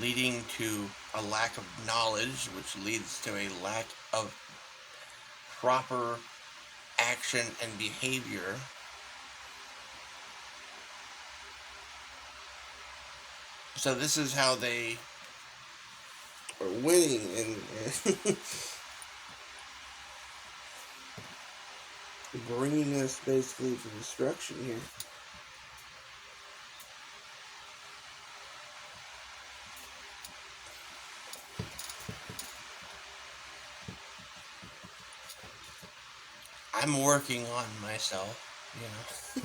leading to a lack of knowledge, which leads to a lack of proper action and behavior. So this is how they are winning and bringing us basically to destruction here. I'm working on myself, you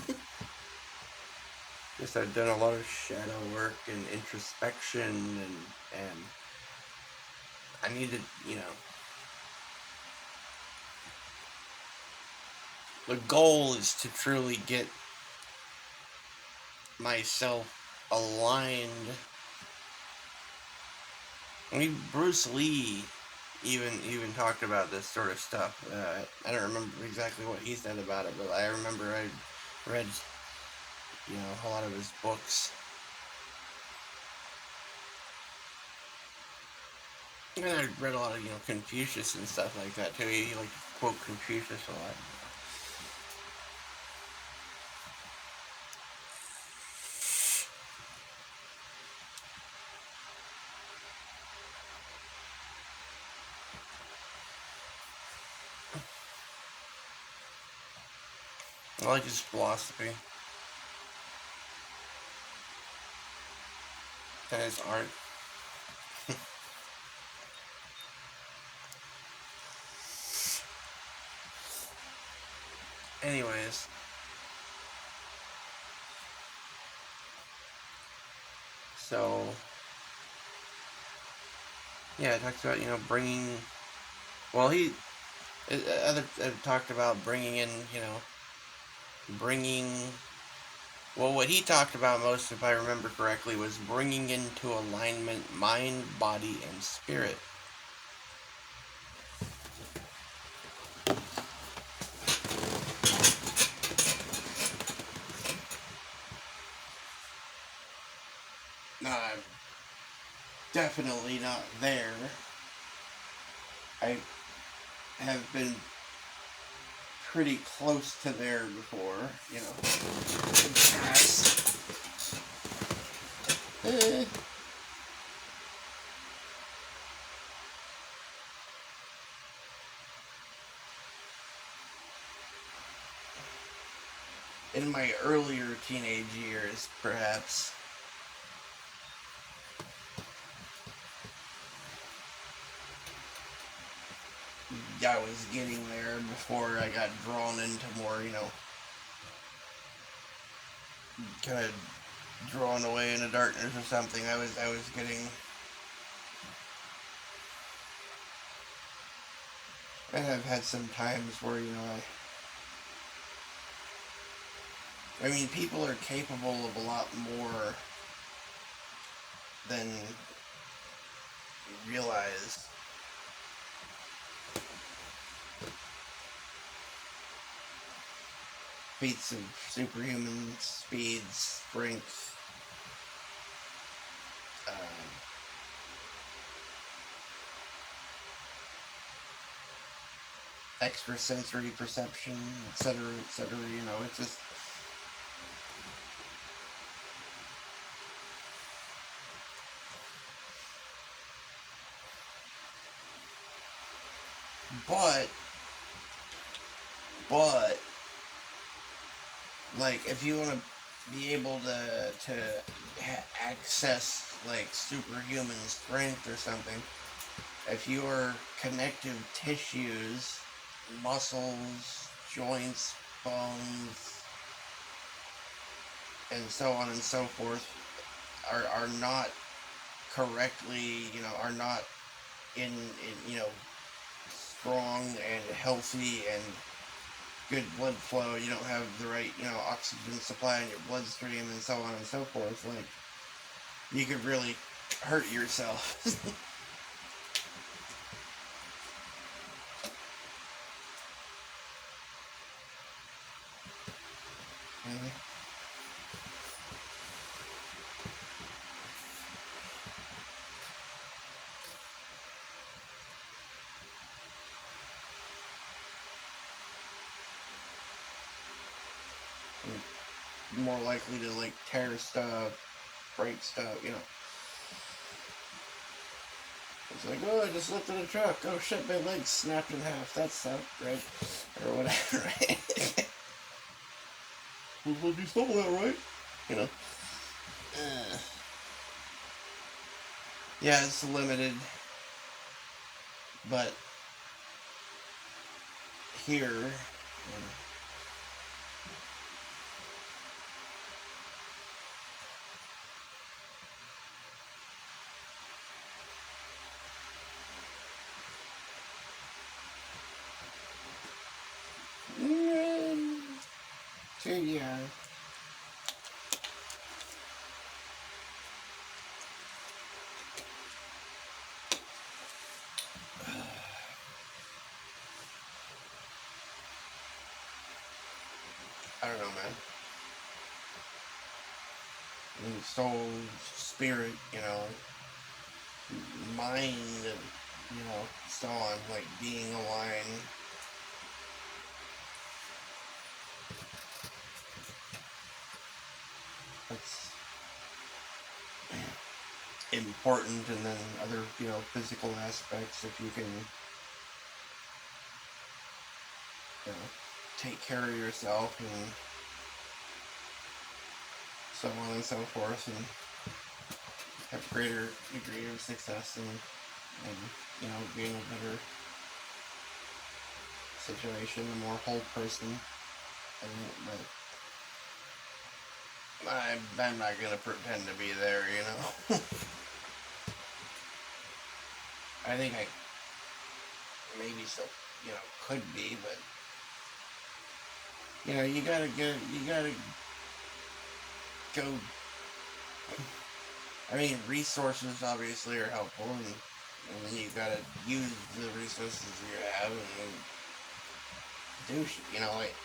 know. Just I've done a lot of shadow work and introspection, and I need to, you know. The goal is to truly get myself aligned. I mean, Bruce Lee even talked about this sort of stuff. I don't remember exactly what he said about it, but I remember I read, you know, a lot of his books. And I read a lot of, you know, Confucius and stuff like that too. He liked to quote Confucius a lot. I like his philosophy and his art. Anyways, so yeah, it talks about, you know, bringing. Well, he other talked about bringing in, you know, bringing. Well, what he talked about most, if I remember correctly, was bringing into alignment mind, body, and spirit. Now, I'm definitely not there. I have been pretty close to there before, you know, in the past. In my earlier teenage years, perhaps. I was getting there before I got drawn into more, you know, kind of drawn away into darkness or something. I was getting. And I've had some times where, you know, I mean, people are capable of a lot more than you realize. Feats of superhuman speed, strength, extrasensory perception, etc., etc. You know, it's just. But, but, like, if you want to be able to access like superhuman strength or something, if your connective tissues, muscles, joints, bones, and so on and so forth are not correctly, you know, are not in you know, strong and healthy and good blood flow, you don't have the right, you know, oxygen supply in your bloodstream and so on and so forth, like, you could really hurt yourself. Mhm. more likely to like tear stuff, break stuff, you know. It's like, oh, I just lifted a truck. Oh shit, my legs snapped in half. That sucked, right? Or whatever, right? Well, you stole that, right? You know. Uh, yeah, it's limited, but here, so yeah. I don't know, man. Soul, spirit, you know, mind, and, you know, so on, like being aligned. That's important, and then other, you know, physical aspects, if you can, you know, take care of yourself and so on and so forth, and have greater degree of success and you know, being a better situation, a more whole person. But I'm not gonna pretend to be there, you know. I think I maybe still, you know, could be, but you know, you gotta go. I mean, resources obviously are helpful, and then you gotta use the resources you have and do shit, you know, like.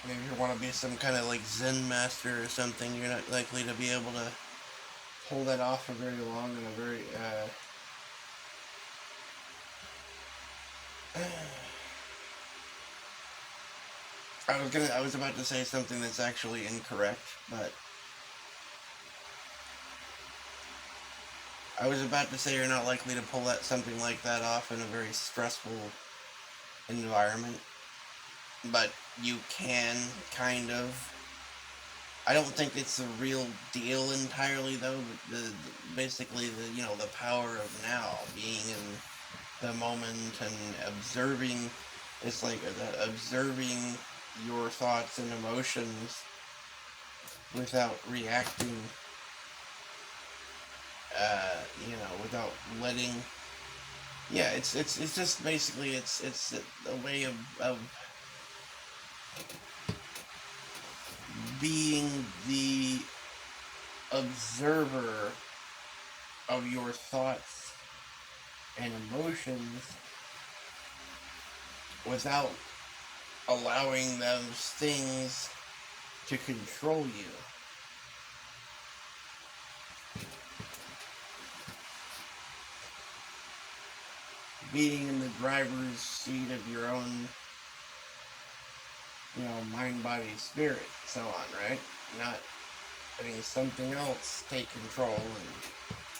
Maybe if you want to be some kind of like Zen master or something, you're not likely to be able to hold that off for very long in a very I was about to say something that's actually incorrect, but I was about to say you're not likely to pull that something like that off in a very stressful environment, but you can kind of. I don't think it's the real deal entirely though. But basically the, you know, the power of now, being in the moment and observing. It's like observing your thoughts and emotions without reacting. You know, without letting. Yeah, it's just basically it's a way of being the observer of your thoughts and emotions without allowing those things to control you. Being in the driver's seat of your own, you know, mind, body, spirit, so on, right? Not letting something else take control and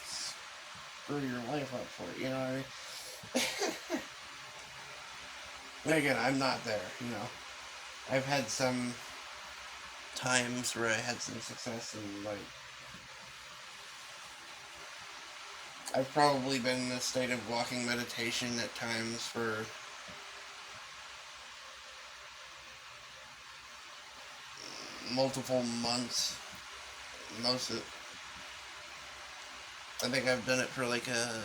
screw your life up for it, you know what I mean? Again, I'm not there, you know. I've had some times where I had some success and like I've probably been in a state of walking meditation at times for multiple months. Most of I think I've done it for like a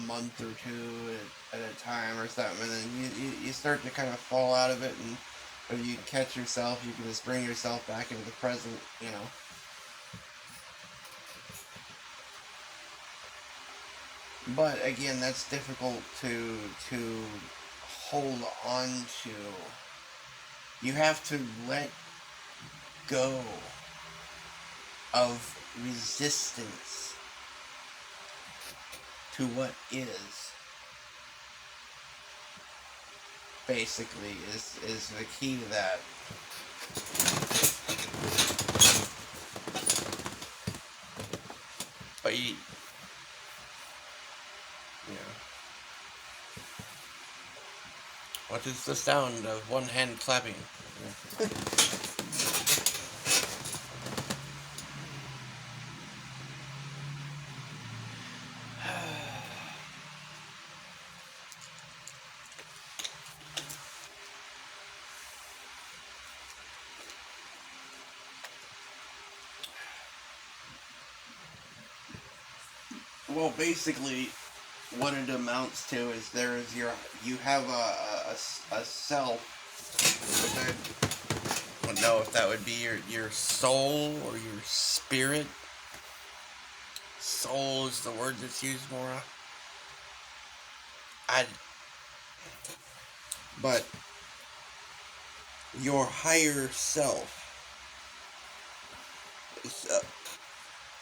month or two at a time or something, and then you start to kind of fall out of it, and if you catch yourself, you can just bring yourself back into the present, you know. But again, that's difficult to hold on to. You have to let go of resistance to what is. basically, is the key to that. But you know, what is the sound of one hand clapping? Well, basically, what it amounts to is you have a self, which I don't know if that would be your soul or your spirit. Soul is the word that's used more. But your higher self.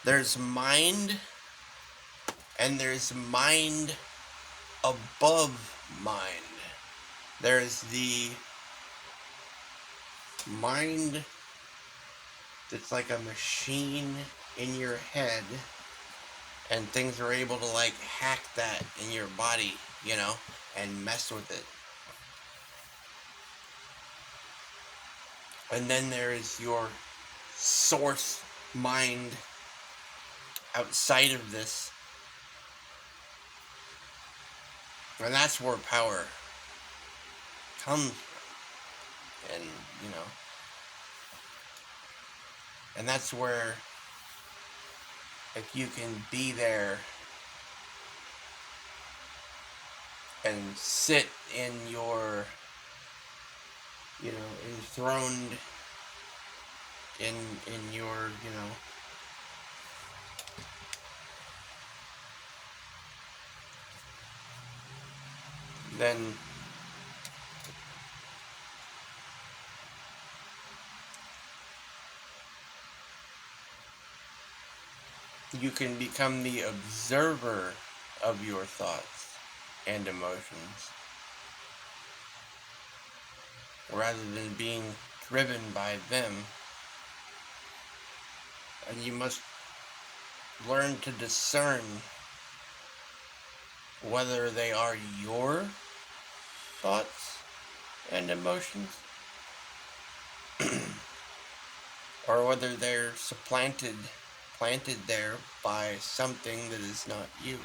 There's mind, and there's mind above mind. There's the mind that's like a machine in your head, and things are able to like hack that in your body, and mess with it. And then there is your source mind outside of this. And that's where power comes from. And, and that's where, if you can be there and sit in your, enthroned in your, then you can become the observer of your thoughts and emotions, rather than being driven by them. And you must learn to discern whether they are your thoughts and emotions, or whether they're planted there by something that is not you.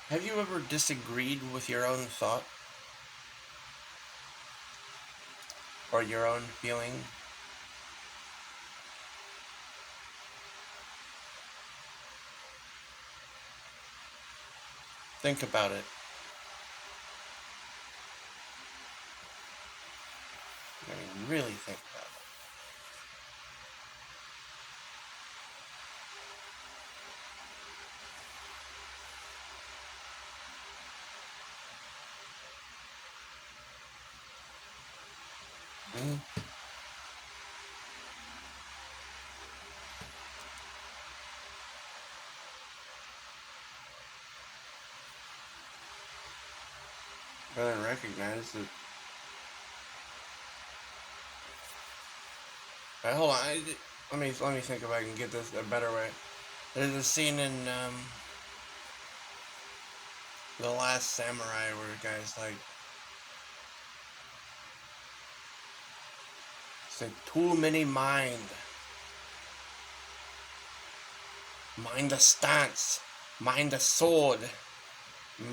Have you ever disagreed with your own thought? Or your own feeling? Think about it. I mean, really think about it. I didn't recognize it. Hold on. Let me think if I can get this a better way. There's a scene in The Last Samurai where the guy's like, it's like, too many mind. Mind the stance. Mind the sword.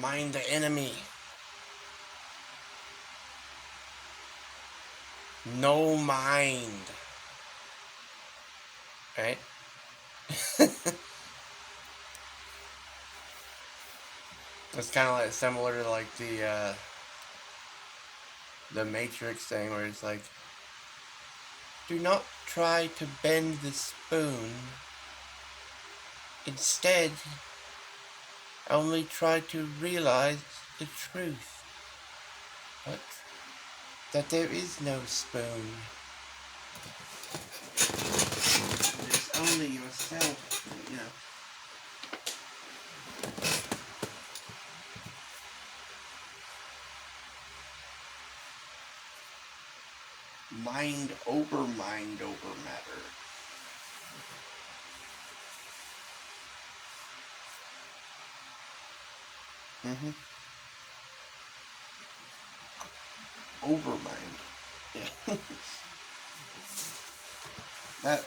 Mind the enemy. No mind. Right? It's kind of like similar to like the Matrix thing where it's like, do not try to bend the spoon. Instead, only try to realize the truth. What? that there is no spoon. There's only yourself, you know. Mind over matter. Mm-hmm. Over mind. Yeah. that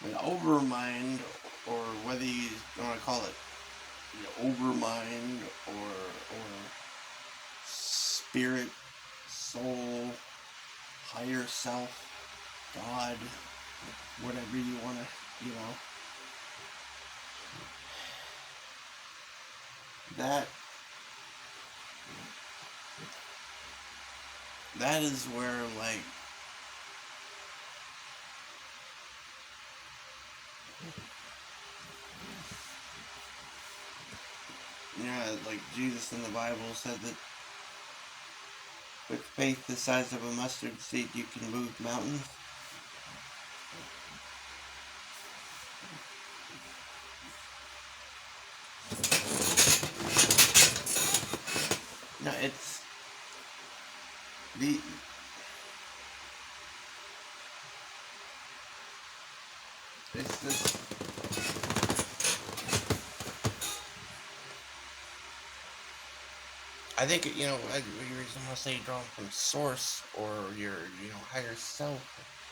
an overmind, or whether you want to call it, overmind or spirit, soul, higher self, God, whatever you want to, that that is where, like, like Jesus in the Bible said that with faith the size of a mustard seed you can move mountains. No, the it's this. I think like you're gonna say drawn from source or your higher self,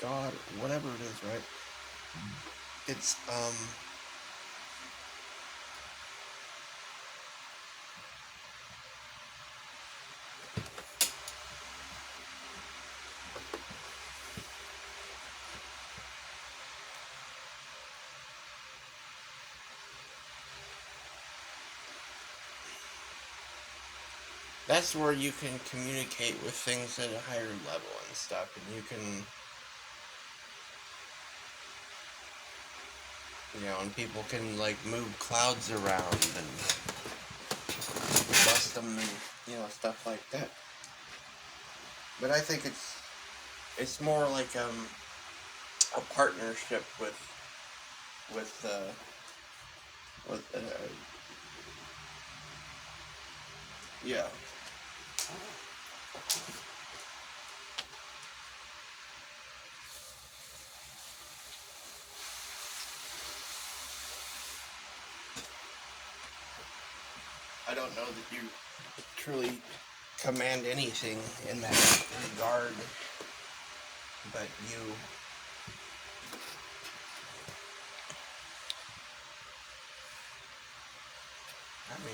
God, whatever it is, right? It's that's where you can communicate with things at a higher level and stuff, and you can, and people can like move clouds around and bust them and stuff like that. But I think it's more like a partnership with yeah. I don't know that you truly command anything in that regard, but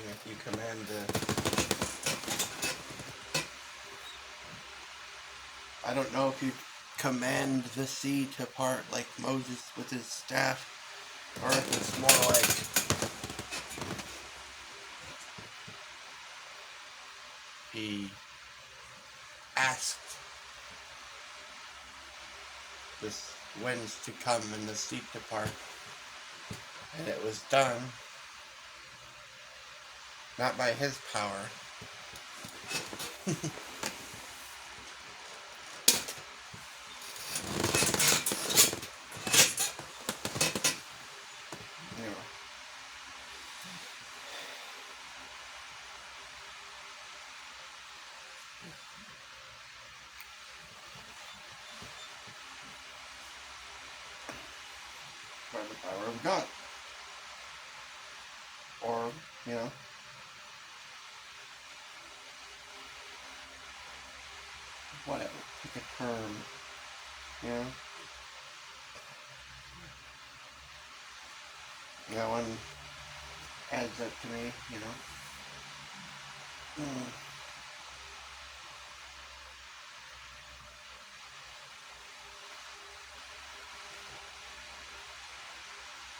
if you command I don't know if you command the sea to part like Moses with his staff, or if it's more like he asked the winds to come and the sea to part, and it was done, not by his power. By the power of God. Or, whatever. Pick a term. That one adds up to me,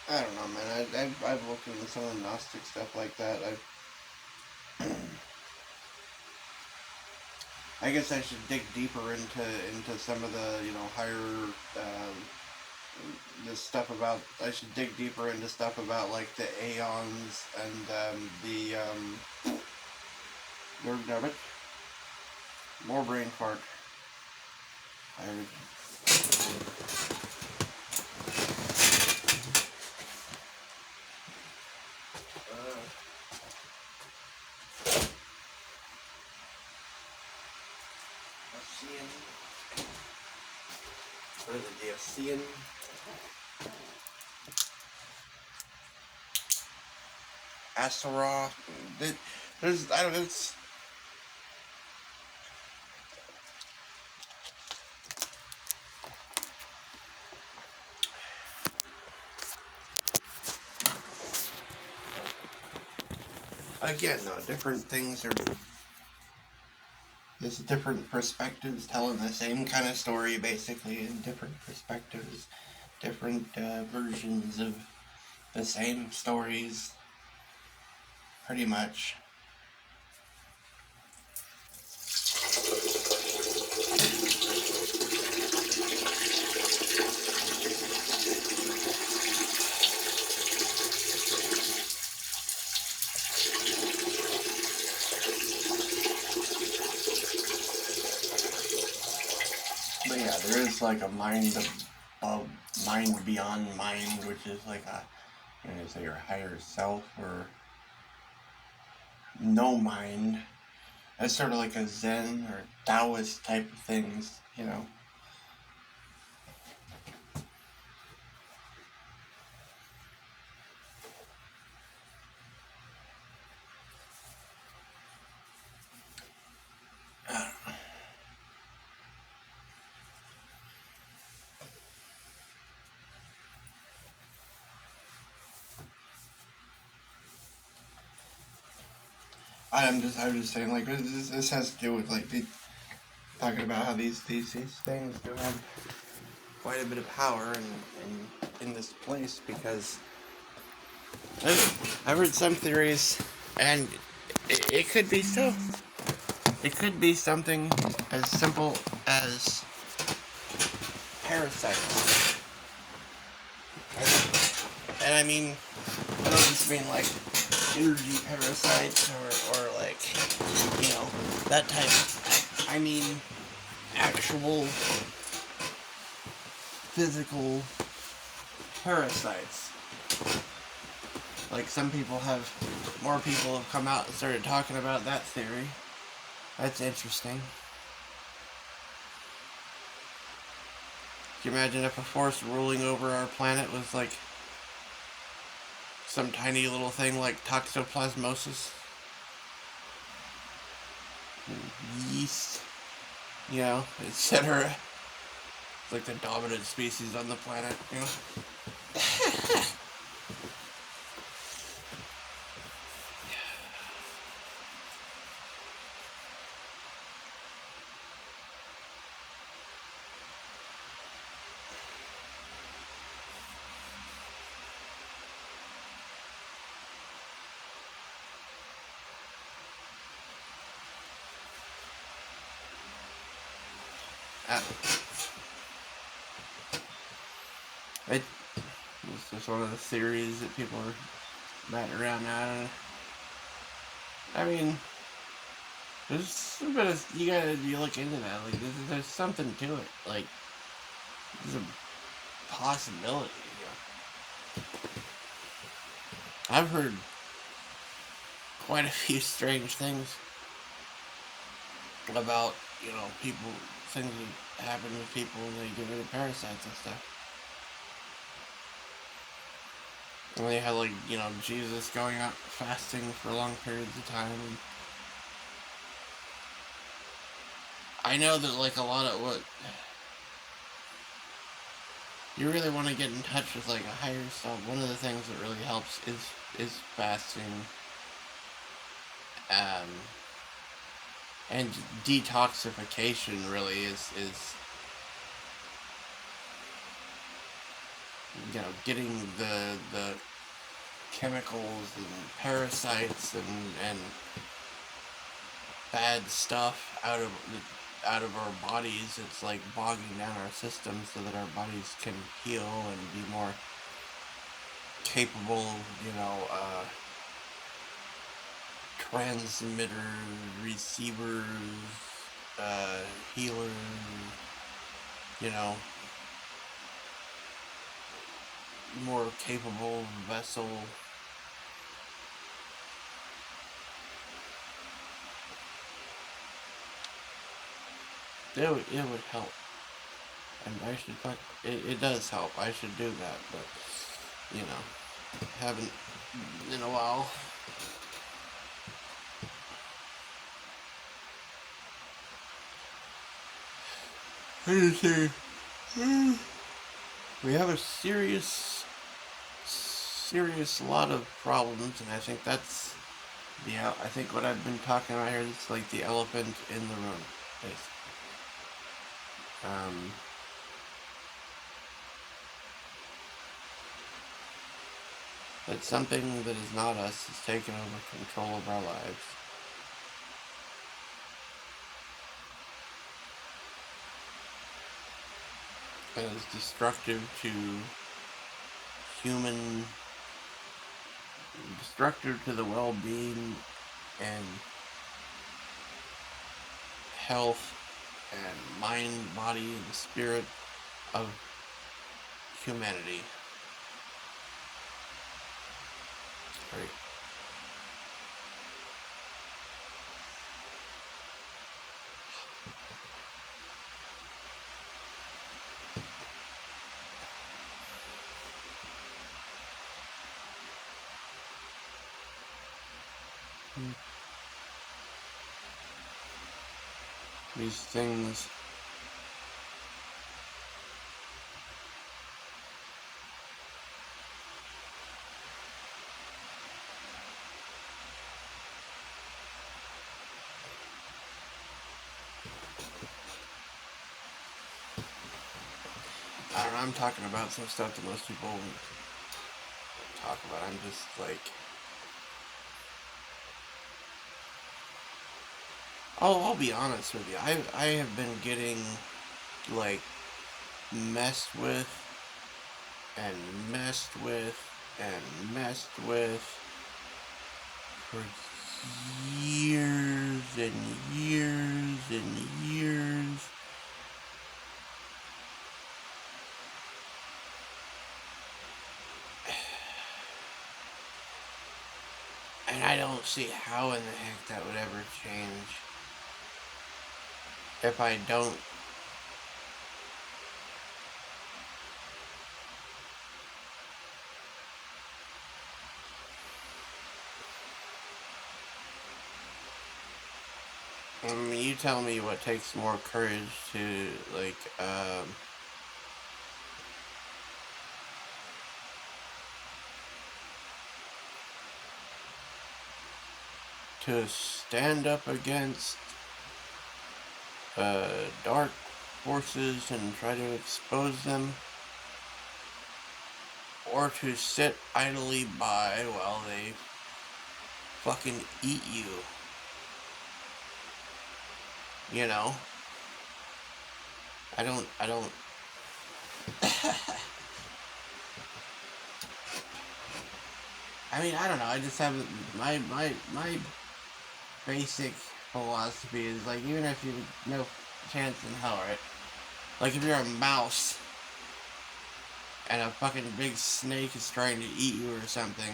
I don't know, man. I've looked into some of the Gnostic stuff like that. I guess I should dig deeper into some of the higher this stuff about. I should dig deeper into stuff about like the Aeons and the nerd of it. More brain fart. I would. Ocean. What is it? The Ocean. Astaroth. There's I don't know. It's again though different things are. There's different perspectives telling the same kind of story basically in different perspectives, different versions of the same stories, pretty much. But yeah, there is like a mind above, mind beyond mind, which is like a, say your higher self or no mind. That's sort of like a Zen or Taoist type of things. I'm just saying, like, this has to do with, like, talking about how these things do have quite a bit of power in this place, because I've heard some theories, and it could be so. It could be something as simple as parasites. And I mean, I don't just mean like energy parasites or like, that type. I mean, actual physical parasites. Like more people have come out and started talking about that theory. That's interesting. Can you imagine if a force ruling over our planet was like some tiny little thing like toxoplasmosis? Yeast, etc. It's like the dominant species on the planet. It's just one of the theories that people are batting around now. I mean, you look into that. Like, there's something to it. Like, there's a possibility. I've heard quite a few strange things about, people, things that happen with people when they get rid of parasites and stuff. And they had, like, Jesus going out fasting for long periods of time. And I know that, like, a lot of what you really want to get in touch with, like, a higher self. One of the things that really helps is fasting. And detoxification really is getting the chemicals and parasites and bad stuff out of our bodies. It's like bogging down our system so that our bodies can heal and be more capable, transmitters, receivers, uh, healers, you know, more capable vessel. It would help. And I should talk. It does help. I should do that, but haven't in a while. I just say we have a serious lot of problems, and I think that's I think what I've been talking about here is like the elephant in the room. Basically. That something that is not us has taken over control of our lives. And is destructive to human, destructive to the well-being and health and mind, body, and spirit of humanity. Right. These things I don't know, I'm talking about some stuff that most people won't talk about. I'm just like, I'll be honest with you. I have been getting like messed with and messed with and messed with for years and years and years. And I don't see how in the heck that would ever change if I don't you tell me what takes more courage to like to stand up against dark forces and try to expose them, or to sit idly by while they fucking eat you. You know? I don't I mean, I don't know. I just have my basic philosophy is like, even if you no chance in hell, right? Like if you're a mouse and a fucking big snake is trying to eat you or something,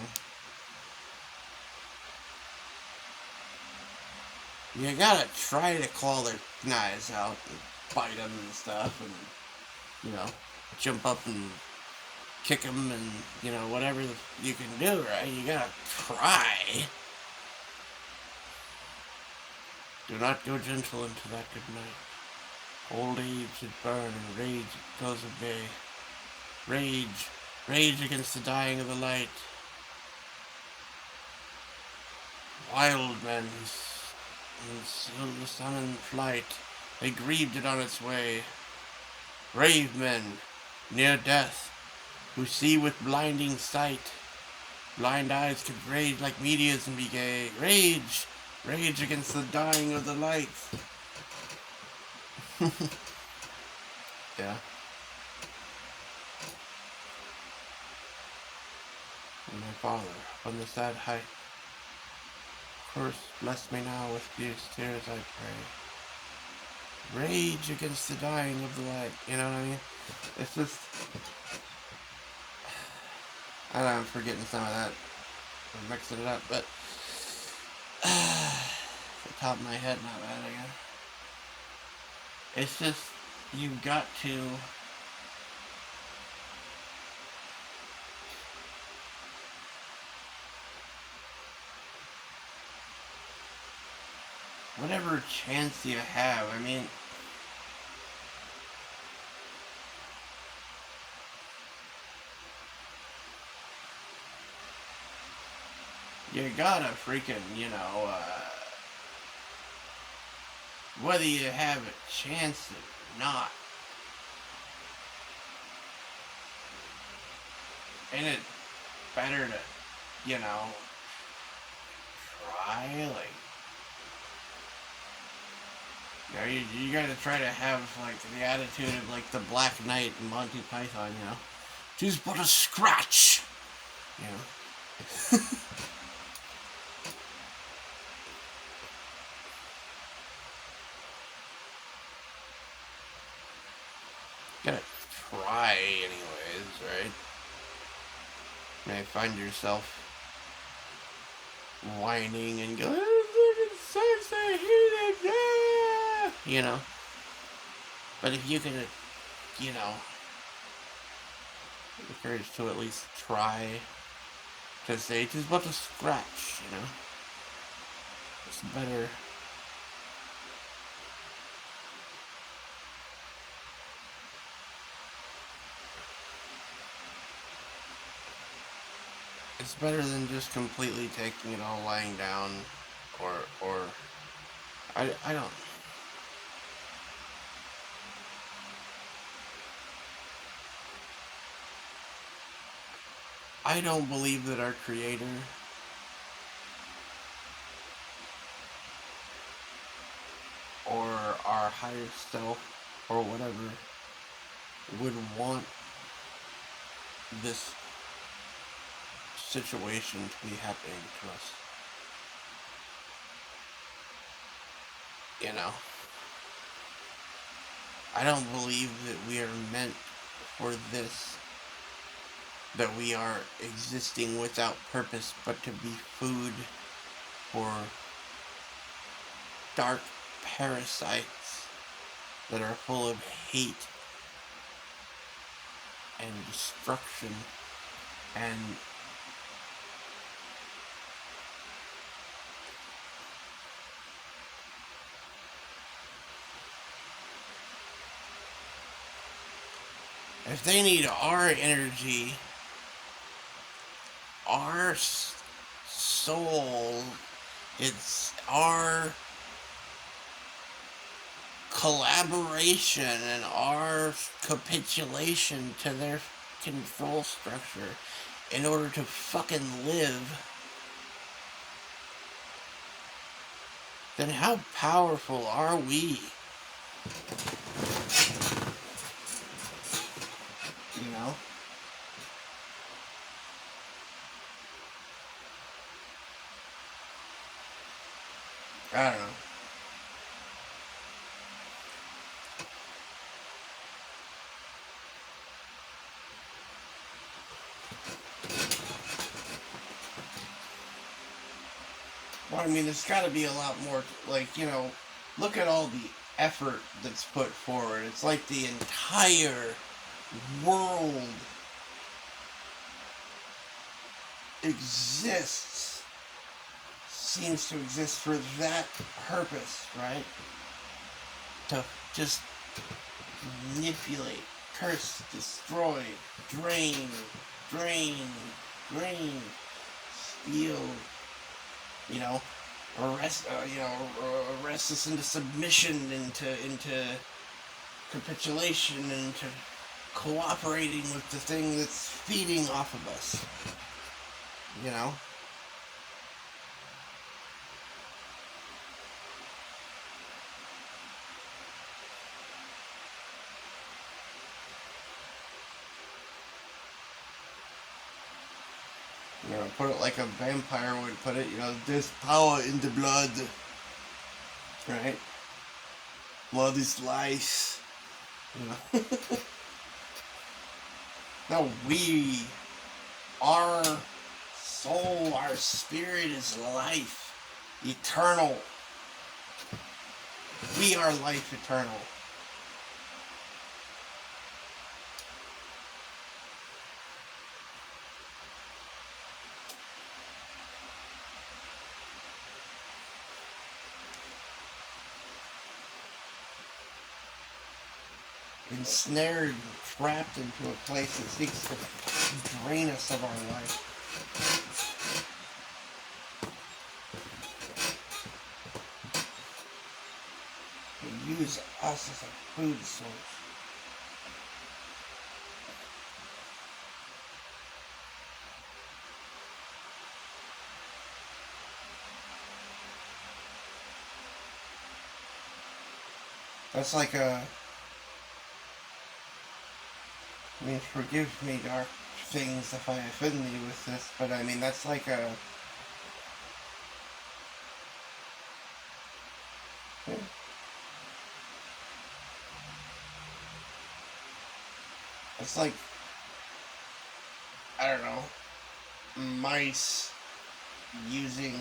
you gotta try to claw their knives out and bite them and stuff, and jump up and kick them, and whatever you can do, right? You gotta try. Do not go gentle into that good night. Old age should burn and rage at close of day. Rage against the dying of the light. Wild men who sealed the sun in flight, they grieved it on its way. Brave men, near death, who see with blinding sight. Blind eyes could rage like meteors and be gay. Rage Rage against the dying of the light. Yeah. And my Father, from the sad height, first bless me now with fierce tears, I pray. Rage against the dying of the light. You know what I mean? It's just... I don't know, I'm forgetting some of that. I'm mixing it up, but... the top of my head, not bad, I guess. It's just... You've got to... Whatever chance you have, I mean... You gotta freaking, whether you have a chance or not. Ain't it better to, try, like... You gotta try to have, like, the attitude of, like, the Black Knight in Monty Python, "'Tis but a scratch!" Gotta try anyways, right? You may find yourself whining and going, "Oh, it sucks, I hate it, yeah!" But if you can, the courage to at least try to say, "'Tis but a scratch," it's better. It's better than just completely taking it all lying down, or I don't. I don't believe that our Creator or our higher self or whatever would want this situation to be happening to us. I don't believe that we are meant for this, that we are existing without purpose but to be food for dark parasites that are full of hate and destruction and if they need our energy, our soul, it's our collaboration and our capitulation to their control structure in order to fucking live, then how powerful are we? I don't know. Well, I mean, there's got to be a lot more, like, look at all the effort that's put forward. It's like the entire world seems to exist for that purpose, right? To just manipulate, curse, destroy, drain, steal, arrest us into submission, into capitulation, into cooperating with the thing that's feeding off of us. You know, put it like a vampire would put it. You know, there's power in the blood, right? Blood is life. You know? No, our soul, our spirit is life, eternal. We are life eternal. Ensnared, trapped into a place that seeks to drain us of our life. They use us as a food source. That's like I mean, forgive me, dark things, if I offend you with this, but I mean, that's like it's like, I don't know, mice using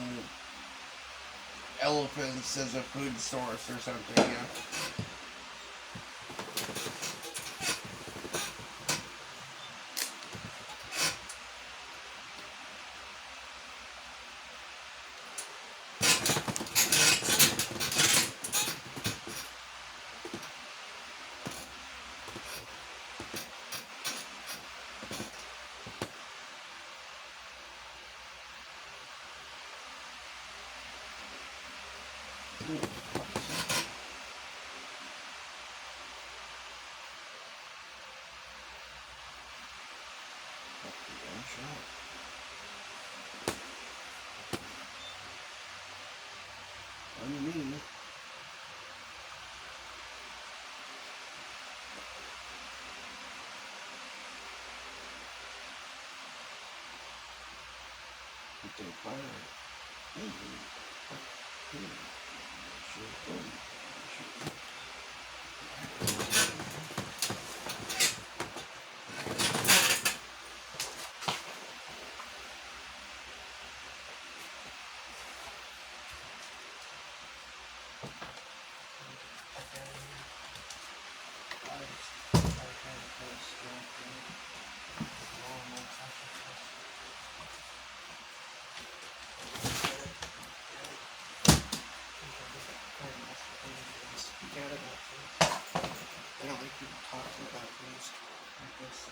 elephants as a food source or something, you know? I don't like people talking about things like this.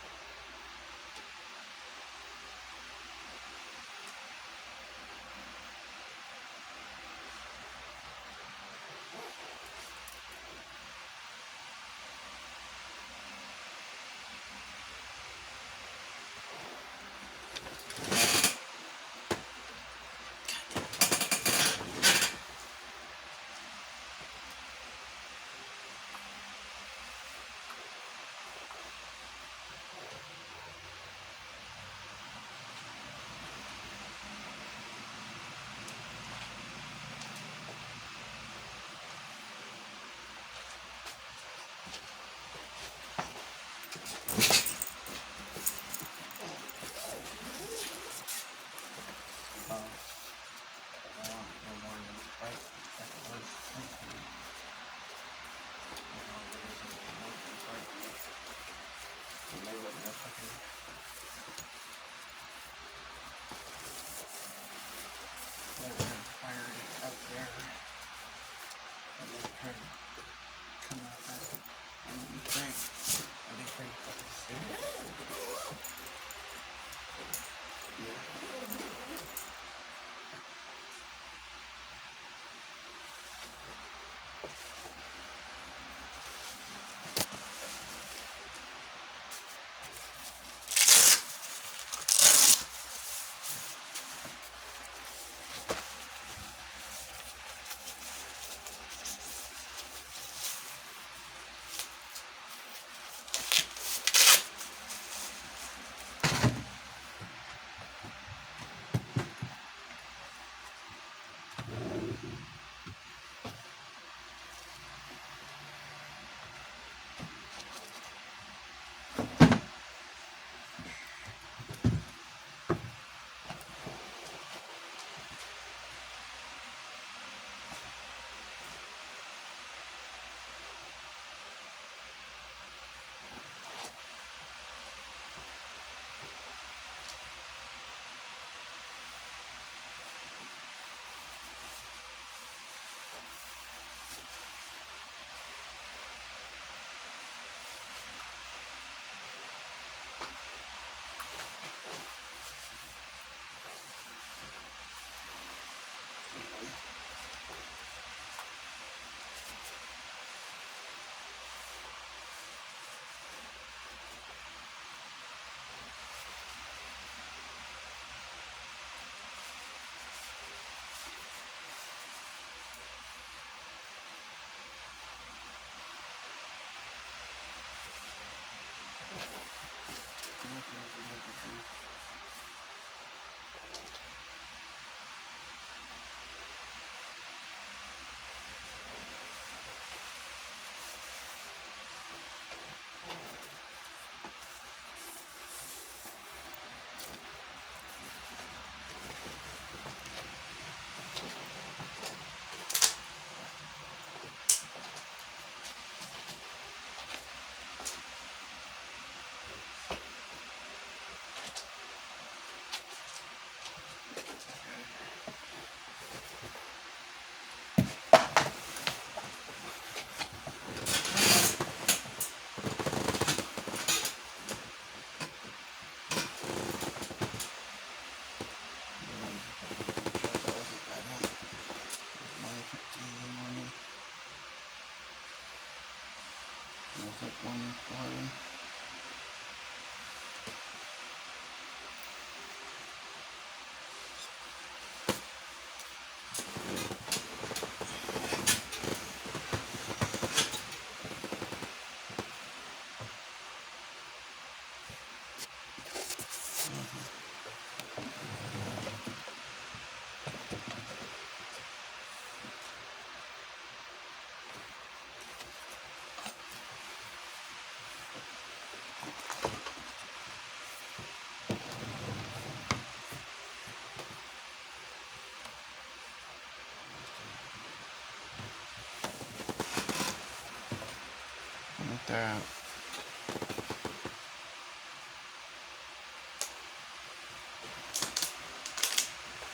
They're out.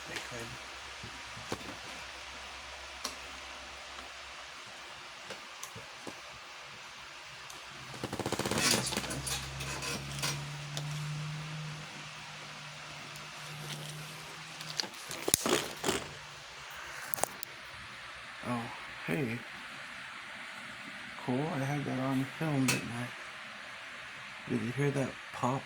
They could. Oh, hey. Cool, I had that on film, didn't I? Did you hear that pop?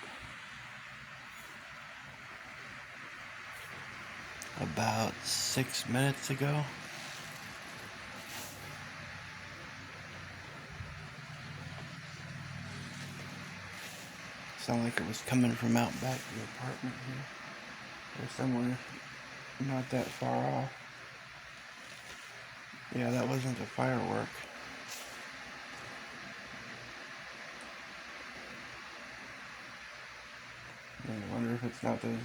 About 6 minutes ago. Sounded like it was coming from out back the apartment here. Or somewhere not that far off. Yeah, that wasn't a firework. I wonder if it's not those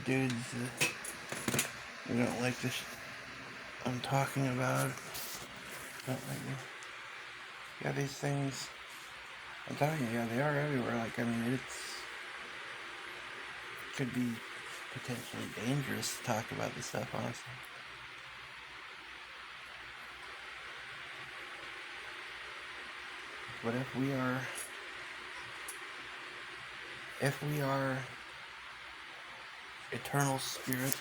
dudes that we don't like this. I'm talking about. Don't like me. Yeah, these things. I'm telling you, yeah, they are everywhere. Like, I mean, it could be potentially dangerous to talk about this stuff, honestly. But if we are eternal spirit